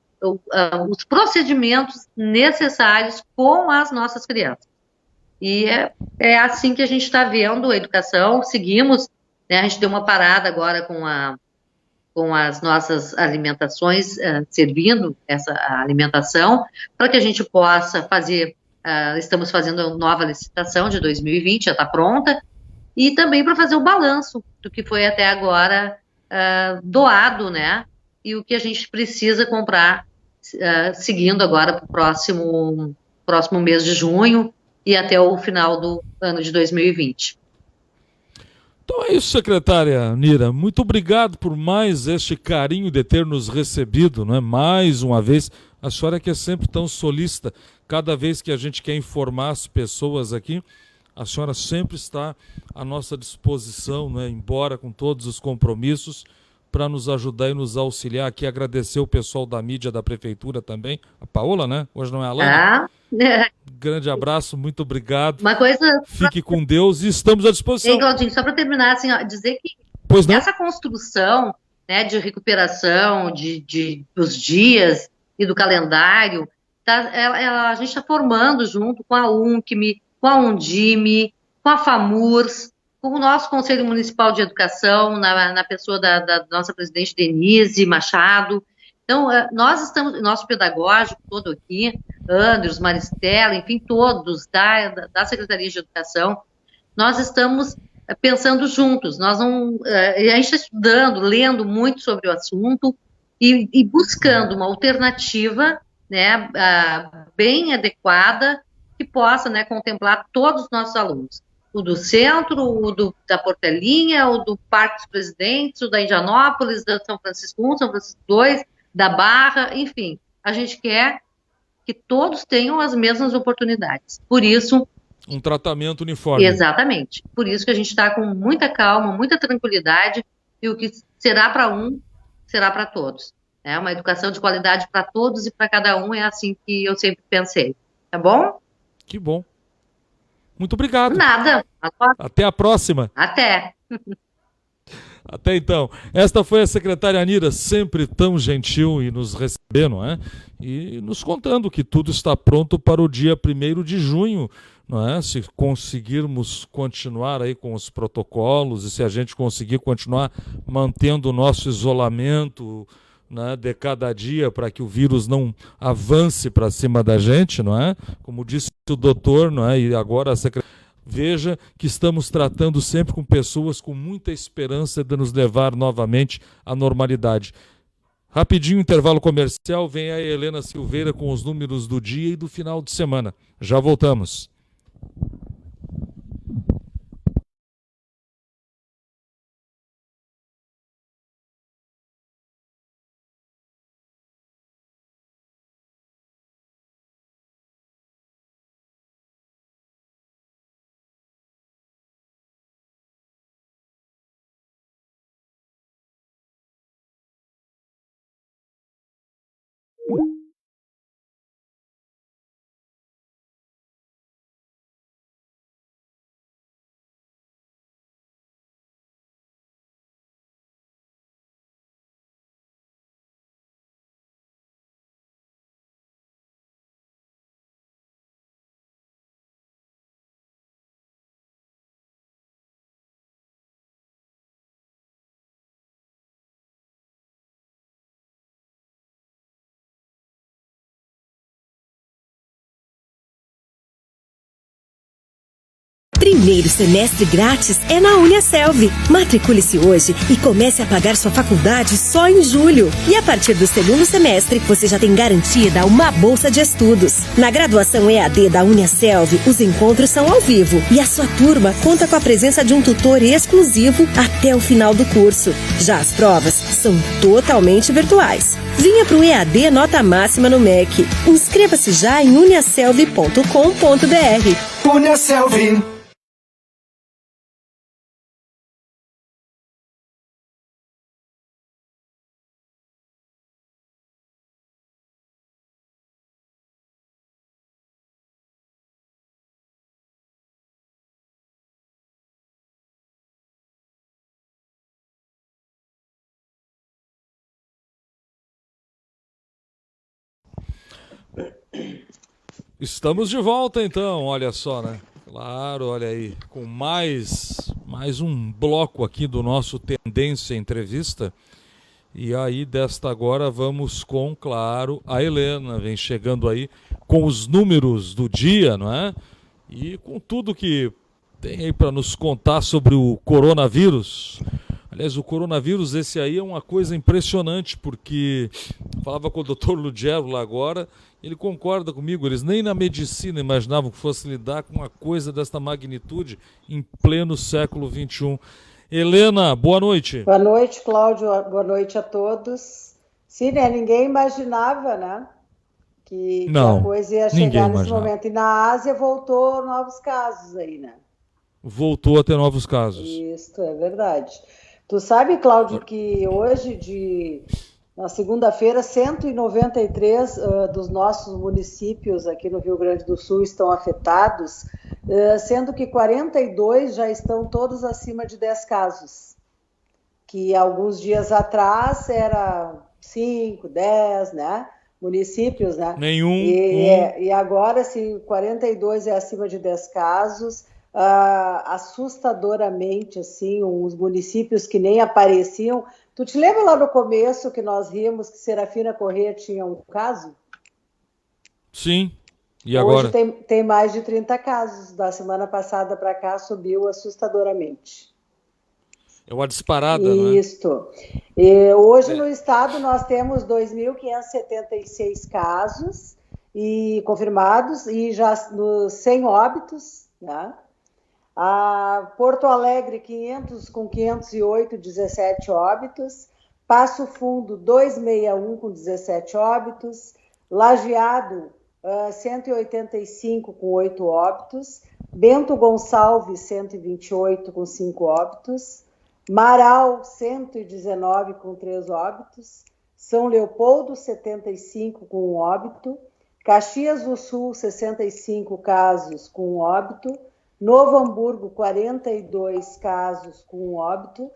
os procedimentos necessários com as nossas crianças. E é assim que a gente está vendo a educação, seguimos, né, a gente deu uma parada agora com as nossas alimentações, servindo essa alimentação, para que a gente possa fazer, estamos fazendo a nova licitação de 2020, já está pronta, e também para fazer o balanço do que foi até agora doado, né, e o que a gente precisa comprar, seguindo agora para o próximo mês de junho, e até o final do ano de 2020. Então é isso, secretária Nira. Muito obrigado por mais este carinho de ter nos recebido, né? Mais uma vez. A senhora que é sempre tão solícita. Cada vez que a gente quer informar as pessoas aqui, a senhora sempre está à nossa disposição, né? Embora com todos os compromissos, para nos ajudar e nos auxiliar aqui. Agradecer o pessoal da mídia da prefeitura também. A Paola, né? Hoje não é a Lana. Grande abraço, muito obrigado. Uma coisa... Fique com Deus e estamos à disposição. Ei, Claudinho, só para terminar, assim, ó, dizer que essa construção, né, de recuperação dos dias e do calendário, a gente está formando junto com a UNCM, com a Undime, com a FAMURS, com o nosso Conselho Municipal de Educação, na pessoa da nossa presidente Denise Machado. Então, nós estamos, nosso pedagógico todo aqui, Andros, Maristela, enfim, todos da Secretaria de Educação, nós estamos pensando juntos. A gente está estudando, lendo muito sobre o assunto e buscando uma alternativa, né, bem adequada que possa, né, contemplar todos os nossos alunos. O do centro, o da Portelinha, o do Parque dos Presidentes, o da Indianópolis, da São Francisco I, São Francisco II, da Barra, enfim. A gente quer que todos tenham as mesmas oportunidades. Por isso... Um tratamento uniforme. Exatamente. Por isso que a gente está com muita calma, muita tranquilidade, e o que será para um, será para todos. É uma educação de qualidade para todos e para cada um, é assim que eu sempre pensei. Tá bom? Que bom. Muito obrigado. Nada. Até a próxima. Até. Até então. Esta foi a secretária Nira, sempre tão gentil e nos recebendo, não é? E nos contando que tudo está pronto para o dia 1º de junho, não é? Se conseguirmos continuar aí com os protocolos e se a gente conseguir continuar mantendo o nosso isolamento, né, de cada dia para que o vírus não avance para cima da gente, não é? Como disse o doutor, não é? E agora a secretária. Veja que estamos tratando sempre com pessoas com muita esperança de nos levar novamente à normalidade. Rapidinho, intervalo comercial, vem a Helena Silveira com os números do dia e do final de semana. Já voltamos. Primeiro semestre grátis é na Uniaselv. Matricule-se hoje e comece a pagar sua faculdade só em julho. E a partir do segundo semestre, você já tem garantida uma bolsa de estudos. Na graduação EAD da Uniaselv, os encontros são ao vivo e a sua turma conta com a presença de um tutor exclusivo até o final do curso. Já as provas são totalmente virtuais. Vinha para o EAD nota máxima no MEC. Inscreva-se já em uniaselv.com.br. Uniaselv. Estamos de volta então, olha só, né? Claro, olha aí, com mais um bloco aqui do nosso Tendência Entrevista. E aí, desta agora, vamos com, claro, a Helena, vem chegando aí com os números do dia, não é? E com tudo que tem aí para nos contar sobre o coronavírus. Aliás, o coronavírus, esse aí é uma coisa impressionante, porque falava com o Dr. Lugero lá agora, ele concorda comigo, eles nem na medicina imaginavam que fosse lidar com uma coisa desta magnitude em pleno século XXI. Helena, boa noite. Boa noite, Cláudio, boa noite a todos. Sim, né? Ninguém imaginava, né? Que a coisa ia chegar nesse momento. E na Ásia voltou novos casos aí, né? Voltou a ter novos casos. Isso, é verdade. Tu sabe, Cláudio, que hoje, na segunda-feira, 193 dos nossos municípios aqui no Rio Grande do Sul estão afetados, sendo que 42 já estão todos acima de 10 casos. Que alguns dias atrás era 5, 10, né? Municípios, né? Nenhum. E agora, se 42 é acima de 10 casos... assustadoramente, assim, os municípios que nem apareciam. Tu te lembra lá no começo que nós rimos que Serafina Corrêa tinha um caso? Sim. E agora? Hoje tem mais de 30 casos. Da semana passada para cá subiu assustadoramente. É uma disparada, não é? Isto. E hoje no estado nós temos 2.576 casos confirmados e já 100 óbitos, né? Porto Alegre, 508, 17 óbitos. Passo Fundo, 261 com 17 óbitos. Lajeado, 185 com 8 óbitos. Bento Gonçalves, 128 com 5 óbitos. Marau, 119 com 3 óbitos. São Leopoldo, 75 com 1 óbito. Caxias do Sul, 65 casos com 1 óbito. Novo Hamburgo, 42 casos com 1 óbito,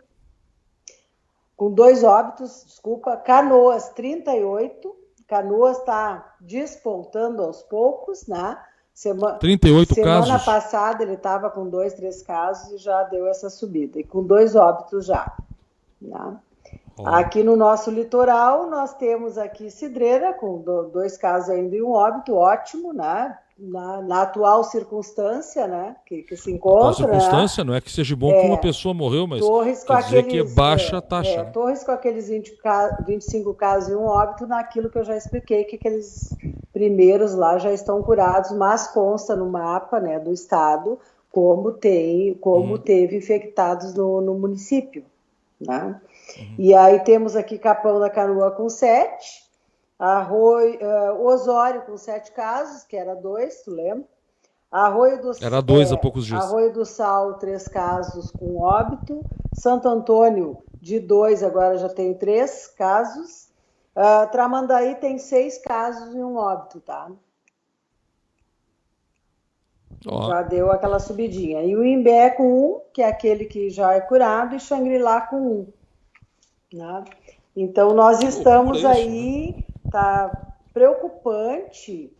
com 2 óbitos, desculpa. Canoas, 38. Canoas está despontando aos poucos, né? 38 casos? Semana passada ele estava com 2, 3 casos e já deu essa subida, e com 2 óbitos já, né? Aqui no nosso litoral, nós temos aqui Cidreira, com 2 casos ainda e 1 óbito, ótimo, né? Na atual circunstância, né, que se encontra. A circunstância, né? Não é que seja bom que uma pessoa morreu, mas quer dizer que é baixa a taxa. Torres com aqueles 25 casos e 1 óbito, naquilo que eu já expliquei, que aqueles primeiros lá já estão curados, mas consta no mapa, né, do estado como teve infectados no município, né? E aí temos aqui Capão da Canoa com 7, Osório com 7 casos, que era 2, tu lembra? Era 2 há poucos dias. Arroio do Sal, 3 casos com óbito. Santo Antônio, de 2, agora já tem 3 casos. Tramandaí tem 6 casos e 1 óbito, tá? Já deu aquela subidinha. E o Imbé com 1, que é aquele que já é curado, e Xangri-Lá com 1. Né? Então, nós estamos aí... Tá preocupante,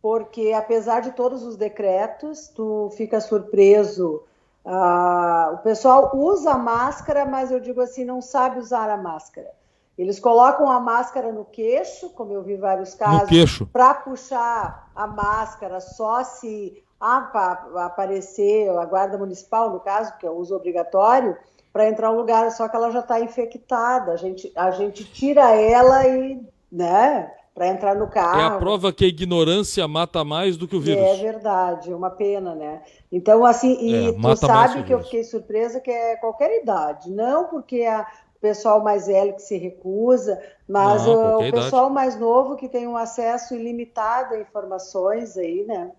porque apesar de todos os decretos, tu fica surpreso. O pessoal usa máscara, mas eu digo assim, não sabe usar a máscara. Eles colocam a máscara no queixo, como eu vi vários casos, para puxar a máscara só se para aparecer a guarda municipal, no caso, que é o uso obrigatório, para entrar no lugar, só que ela já está infectada. A gente tira ela e, né, para entrar no carro. É a prova que a ignorância mata mais do que o vírus. É verdade, é uma pena, né? Então, assim, e tu sabe que eu fiquei surpresa que é qualquer idade, não porque o pessoal mais velho que se recusa, mas o pessoal mais novo que tem um acesso ilimitado a informações aí, né?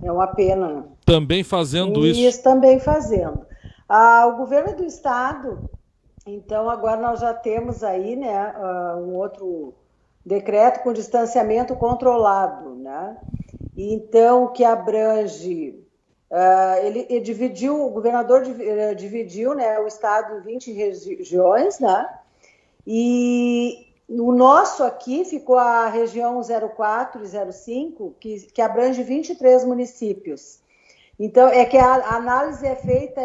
É uma pena. Também fazendo isso. Isso, também fazendo. O governo do estado, então agora nós já temos aí, né, um outro decreto com distanciamento controlado, né? Então, que abrange, ele dividiu, o governador dividiu, né, o estado em 20 regiões, né? E o nosso aqui ficou a região 04 e 05, que abrange 23 municípios. Então, é que a análise é feita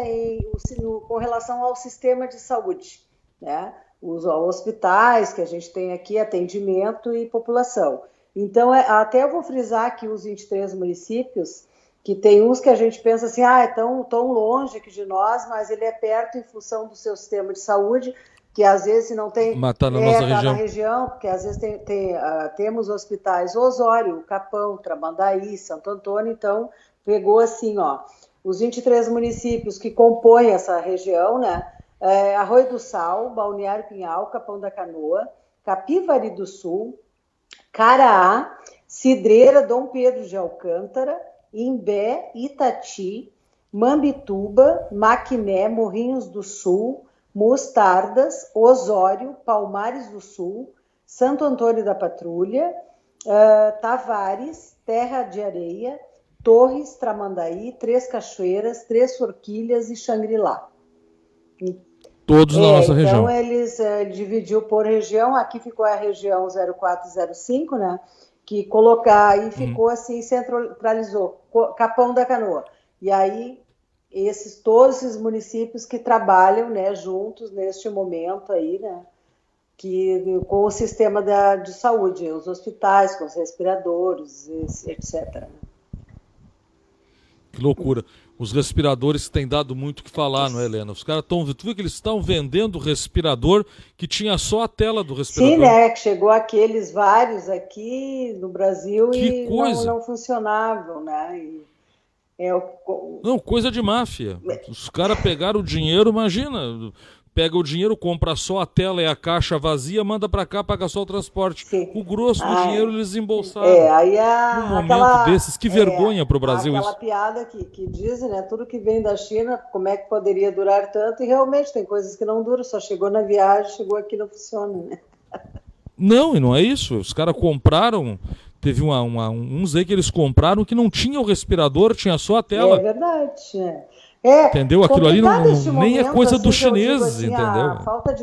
com relação ao sistema de saúde, né? Os hospitais que a gente tem aqui, atendimento e população. Então, até eu vou frisar aqui os 23 municípios, que tem uns que a gente pensa assim, é tão longe aqui de nós, mas ele é perto em função do seu sistema de saúde, que às vezes se não tem... Tá na região, porque às vezes temos hospitais Osório, Capão, Tramandaí, Santo Antônio, então pegou assim, os 23 municípios que compõem essa região, né? Arroio do Sal, Balneário Pinhal, Capão da Canoa, Capivari do Sul, Caraá, Cidreira, Dom Pedro de Alcântara, Imbé, Itati, Mambituba, Maquiné, Morrinhos do Sul, Mostardas, Osório, Palmares do Sul, Santo Antônio da Patrulha, Tavares, Terra de Areia, Torres, Tramandaí, Três Cachoeiras, Três Forquilhas e Xangri-Lá. Todos na nossa região. Então, ele dividiu por região, aqui ficou a região 04 e 05, né? Que aí ficou assim, centralizou, Capão da Canoa. E aí, todos esses municípios que trabalham, né, juntos neste momento aí, né? Com o sistema de saúde, os hospitais, com os respiradores, etc. Que loucura. Os respiradores têm dado muito o que falar, não é, Helena? Os caras tu viu que eles estão vendendo respirador que tinha só a tela do respirador. Sim, né? Que chegou aqueles vários aqui no Brasil que coisa. Não funcionavam, né? Não, coisa de máfia. Os caras pegaram o dinheiro, imagina... Pega o dinheiro, compra só a tela e a caixa vazia, manda para cá, paga só o transporte. Sim. O grosso do dinheiro eles embolsaram. Aí num momento desses, que vergonha para o Brasil aquela isso. Piada que dizem, né? Tudo que vem da China, como é que poderia durar tanto? E realmente tem coisas que não duram, só chegou na viagem, chegou aqui não funciona, né? Não, e não é isso. Os caras compraram, teve uns aí que eles compraram que não tinha o respirador, tinha só a tela. É verdade, né? Entendeu? Aquilo ali nem é coisa dos chineses, assim, entendeu? A falta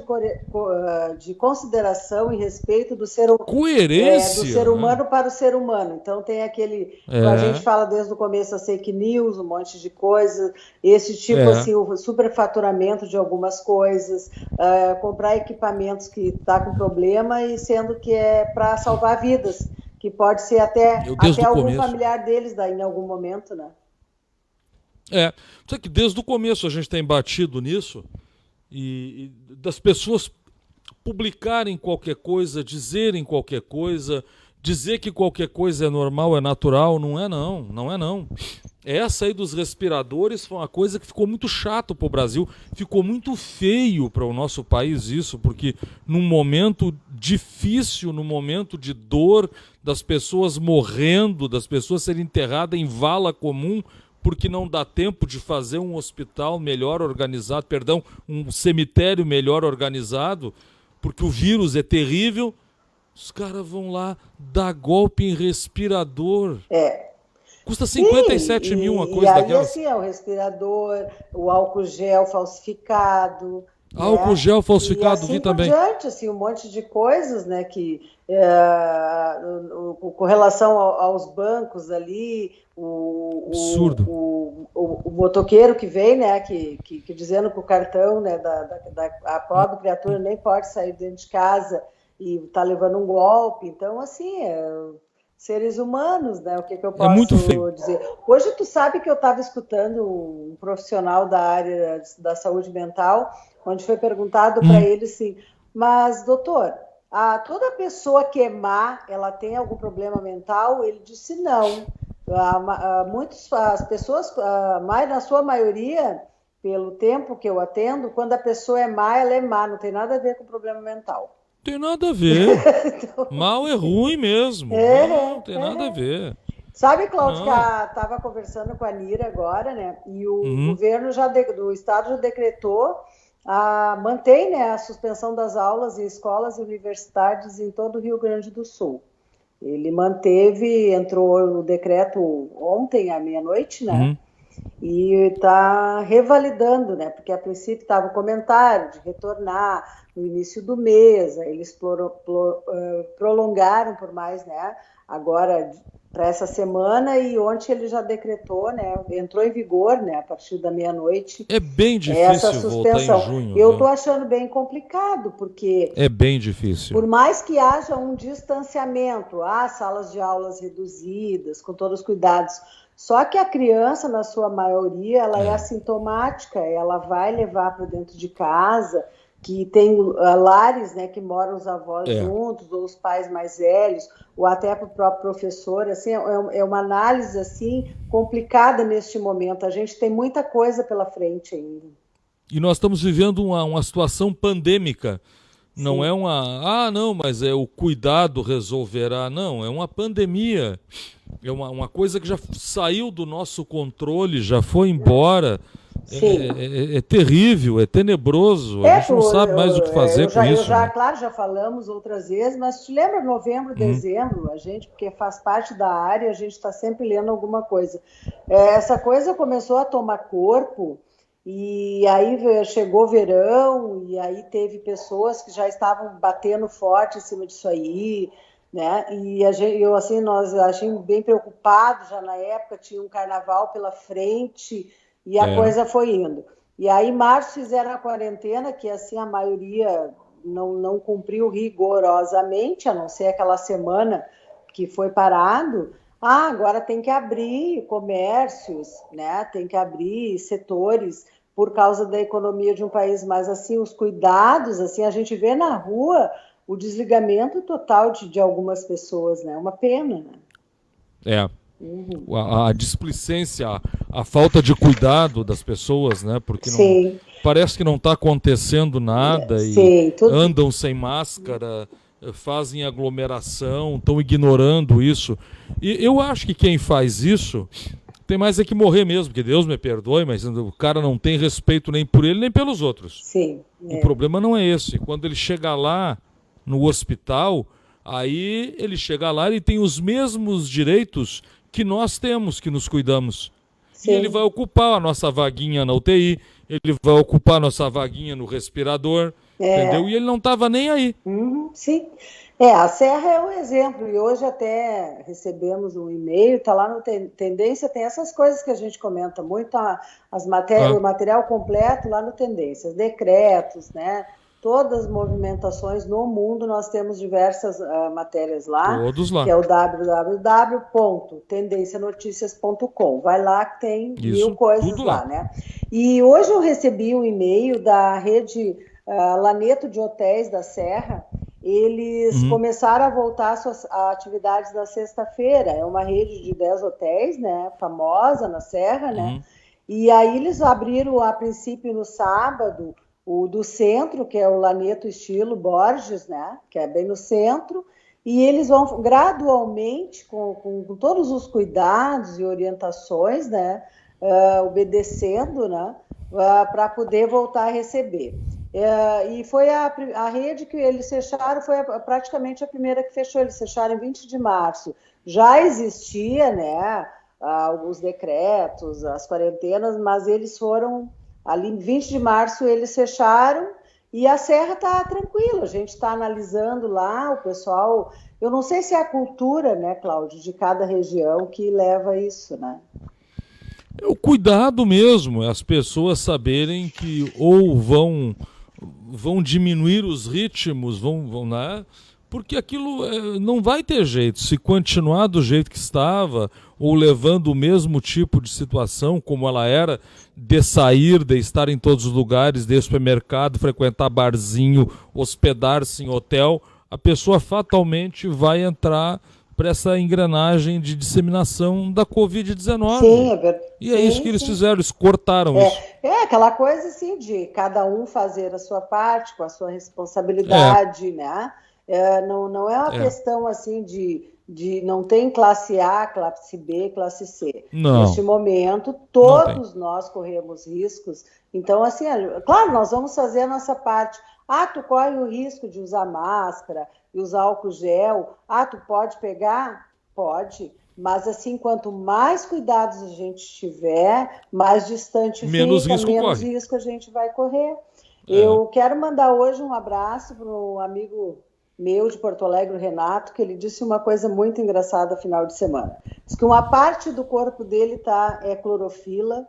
de consideração e respeito do ser humano. Coerência. Do ser humano, né? Para o ser humano. Então tem aquele... A gente fala desde o começo as fake news, um monte de coisas, esse tipo assim, o superfaturamento de algumas coisas, comprar equipamentos que está com problema e sendo que é para salvar vidas, que pode ser até algum familiar deles daí em algum momento, né? Só que desde o começo a gente tem batido nisso e das pessoas publicarem qualquer coisa, dizerem qualquer coisa, dizer que qualquer coisa é normal, é natural, não é não. Essa aí dos respiradores foi uma coisa que ficou muito chato para o Brasil, ficou muito feio para o nosso país isso, porque num momento difícil, num momento de dor, das pessoas morrendo, das pessoas serem enterradas em vala comum, porque não dá tempo de fazer um hospital melhor organizado, um cemitério melhor organizado, porque o vírus é terrível, os caras vão lá dar golpe em respirador. Custa 57 mil uma coisa daquela. Assim, o respirador, o álcool gel falsificado. Álcool gel falsificado, assim vi também. Diante, assim, um monte de coisas, né, que com relação aos bancos ali, absurdo. O motoqueiro que vem, né, que dizendo que o cartão, né, a pobre criatura nem pode sair dentro de casa e tá levando um golpe. Então, assim, seres humanos, né? O que eu posso muito feio. dizer? Hoje tu sabe que eu estava escutando um profissional da área da saúde mental, onde foi perguntado para ele assim, mas doutor, toda pessoa que é má, ela tem algum problema mental? Ele disse não. As pessoas, na sua maioria, pelo tempo que eu atendo, quando a pessoa é má, ela é má, não tem nada a ver com problema mental. Tem nada a ver. Então... Mal é ruim mesmo. Não tem nada a ver. Sabe, Cláudio, que estava conversando com a Nira agora, né? E o governo do estado já decretou, mantém, né, a suspensão das aulas em escolas e universidades em todo o Rio Grande do Sul. Ele manteve, entrou no decreto ontem à meia-noite, né? E está revalidando, né? Porque a princípio estava o comentário de retornar no início do mês, eles prolongaram por mais, né? Agora para essa semana, e ontem ele já decretou, né? Entrou em vigor, né? A partir da meia-noite. É bem difícil essa suspensão. Voltar em junho. Eu estou achando bem complicado, porque é bem difícil. Por mais que haja um distanciamento, salas de aulas reduzidas, com todos os cuidados. Só que a criança, na sua maioria, ela é assintomática, ela vai levar para dentro de casa, que tem lares, né, que moram os avós juntos, ou os pais mais velhos, ou até para o próprio professor. Assim, é uma análise assim, complicada neste momento. A gente tem muita coisa pela frente ainda. E nós estamos vivendo uma situação pandêmica. Não Sim. é não, mas o cuidado resolverá. Não, é uma pandemia. É uma coisa que já saiu do nosso controle, já foi embora. É terrível, é tenebroso. A gente não sabe mais o que fazer com isso. Claro, já falamos outras vezes, mas te lembra novembro, dezembro, a gente, porque faz parte da área, a gente está sempre lendo alguma coisa. Essa coisa começou a tomar corpo, e aí chegou o verão, e aí teve pessoas que já estavam batendo forte em cima disso aí, né? E nós achamos bem preocupados já na época, tinha um carnaval pela frente, e a coisa foi indo. E aí, em março, fizeram a quarentena, que assim a maioria não cumpriu rigorosamente, a não ser aquela semana que foi parado. Agora tem que abrir comércios, né? Tem que abrir setores por causa da economia de um país. Mas assim, os cuidados, assim, a gente vê na rua o desligamento total de algumas pessoas, né? Uma pena, né? A displicência, a falta de cuidado das pessoas, né? Porque parece que não está acontecendo nada e andam sem máscara, fazem aglomeração, estão ignorando isso. E eu acho que quem faz isso tem mais que morrer mesmo, que Deus me perdoe, mas o cara não tem respeito nem por ele nem pelos outros. O problema não é esse. Quando ele chega lá no hospital, aí ele chega lá e tem os mesmos direitos que nós temos, que nos cuidamos. E ele vai ocupar a nossa vaguinha na UTI, ele vai ocupar a nossa vaguinha no respirador, entendeu? E ele não estava nem aí. Sim. A Serra é um exemplo, e hoje até recebemos um e-mail, está lá no Tendência, tem essas coisas que a gente comenta muito, o material completo lá no Tendências, decretos, né? Todas as movimentações no mundo, nós temos diversas matérias lá. Todos lá. Que é o www.tendencianoticias.com. Vai lá que tem mil coisas lá, né? E hoje eu recebi um e-mail da rede Laneto de Hotéis da Serra. Eles começaram a voltar suas atividades na sexta-feira. É uma rede de 10 hotéis, né? Famosa na Serra, né? E aí eles abriram, a princípio, no sábado, o do centro, que é o Laneto Estilo Borges, né? Que é bem no centro, e eles vão gradualmente, com todos os cuidados e orientações, né? Obedecendo, né? Para poder voltar a receber. E foi a rede que eles fecharam, foi praticamente a primeira que fechou, eles fecharam em 20 de março. Já existia, né? Os decretos, as quarentenas, mas eles foram... Ali em 20 de março eles fecharam e a Serra está tranquila, a gente está analisando lá, o pessoal... Eu não sei se é a cultura, né, Cláudio, de cada região que leva isso, né? É o cuidado mesmo, as pessoas saberem que ou vão diminuir os ritmos, né, porque aquilo não vai ter jeito. Se continuar do jeito que estava, ou levando o mesmo tipo de situação como ela era, de sair, de estar em todos os lugares, de ir ao supermercado, frequentar barzinho, hospedar-se em hotel, a pessoa fatalmente vai entrar para essa engrenagem de disseminação da Covid-19. Sim, é verdade. E é isso que eles fizeram, eles cortaram isso. É aquela coisa assim de cada um fazer a sua parte, com a sua responsabilidade, né? Não é uma questão assim de não tem classe A, classe B, classe C. Não. Neste momento, todos nós corremos riscos. Então, assim, claro, nós vamos fazer a nossa parte. Tu corre o risco de usar máscara e usar álcool gel. Tu pode pegar? Pode. Mas, assim, quanto mais cuidados a gente tiver, mais distante menos fica, risco menos corre. risco a gente vai correr. Eu quero mandar hoje um abraço para um amigo meu de Porto Alegre, o Renato, que ele disse uma coisa muito engraçada no final de semana. Diz que uma parte do corpo dele é clorofila,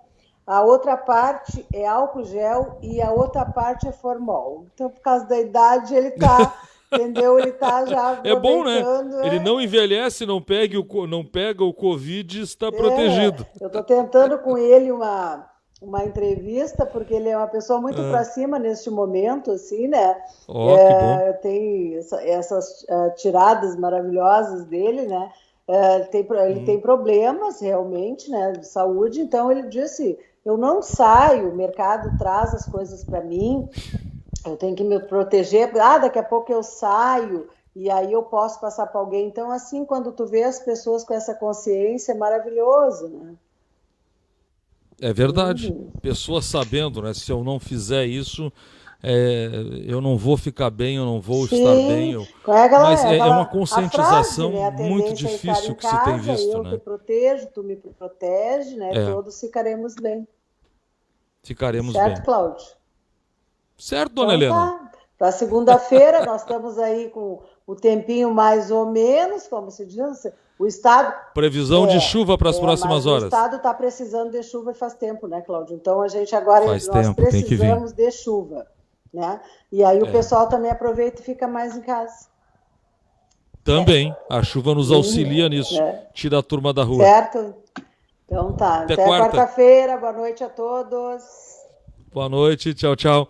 a outra parte é álcool gel e a outra parte é formol. Então, por causa da idade, ele está, entendeu? Ele está já É bom, né? Ele não envelhece, não pega o Covid e está protegido. Eu estou tentando com ele uma entrevista, porque ele é uma pessoa muito para cima neste momento, assim, né? Que bom. Tem essas tiradas maravilhosas dele, né? Ele tem problemas, realmente, né, de saúde, então ele disse, eu não saio, o mercado traz as coisas para mim, eu tenho que me proteger, daqui a pouco eu saio, e aí eu posso passar para alguém. Então, assim, quando tu vê as pessoas com essa consciência, é maravilhoso, né? É verdade. Pessoas sabendo, né? Se eu não fizer isso, eu não vou ficar bem, eu não vou estar bem. Mas é uma conscientização frase, né? Muito difícil que se tem visto. Eu te protejo, tu me protege, né? Todos ficaremos bem. Ficaremos certo, bem. Cláudio? Certo, dona Helena? Para segunda-feira, nós estamos aí com o tempinho mais ou menos, como se diz, o Estado... Previsão de chuva para as próximas horas. O Estado está precisando de chuva faz tempo, né, Cláudio? Então, a gente agora nós precisamos de chuva, né? E aí o pessoal também aproveita e fica mais em casa. Também. A chuva nos auxilia nisso. Tira a turma da rua. Certo? Então tá. Até quarta-feira. Boa noite a todos. Boa noite. Tchau, tchau.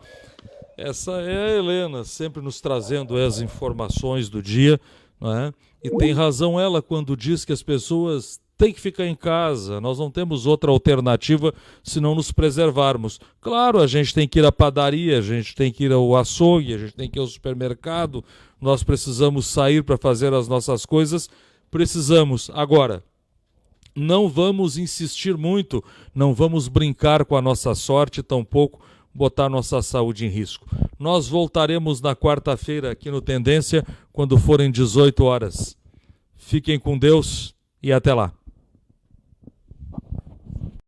Essa é a Helena, sempre nos trazendo as informações do dia, não é? E tem razão ela quando diz que as pessoas têm que ficar em casa, nós não temos outra alternativa se não nos preservarmos. Claro, a gente tem que ir à padaria, a gente tem que ir ao açougue, a gente tem que ir ao supermercado, nós precisamos sair para fazer as nossas coisas, precisamos. Agora, não vamos insistir muito, não vamos brincar com a nossa sorte, tampouco botar nossa saúde em risco. Nós voltaremos na quarta-feira aqui no Tendência, quando forem 18 horas. Fiquem com Deus e até lá.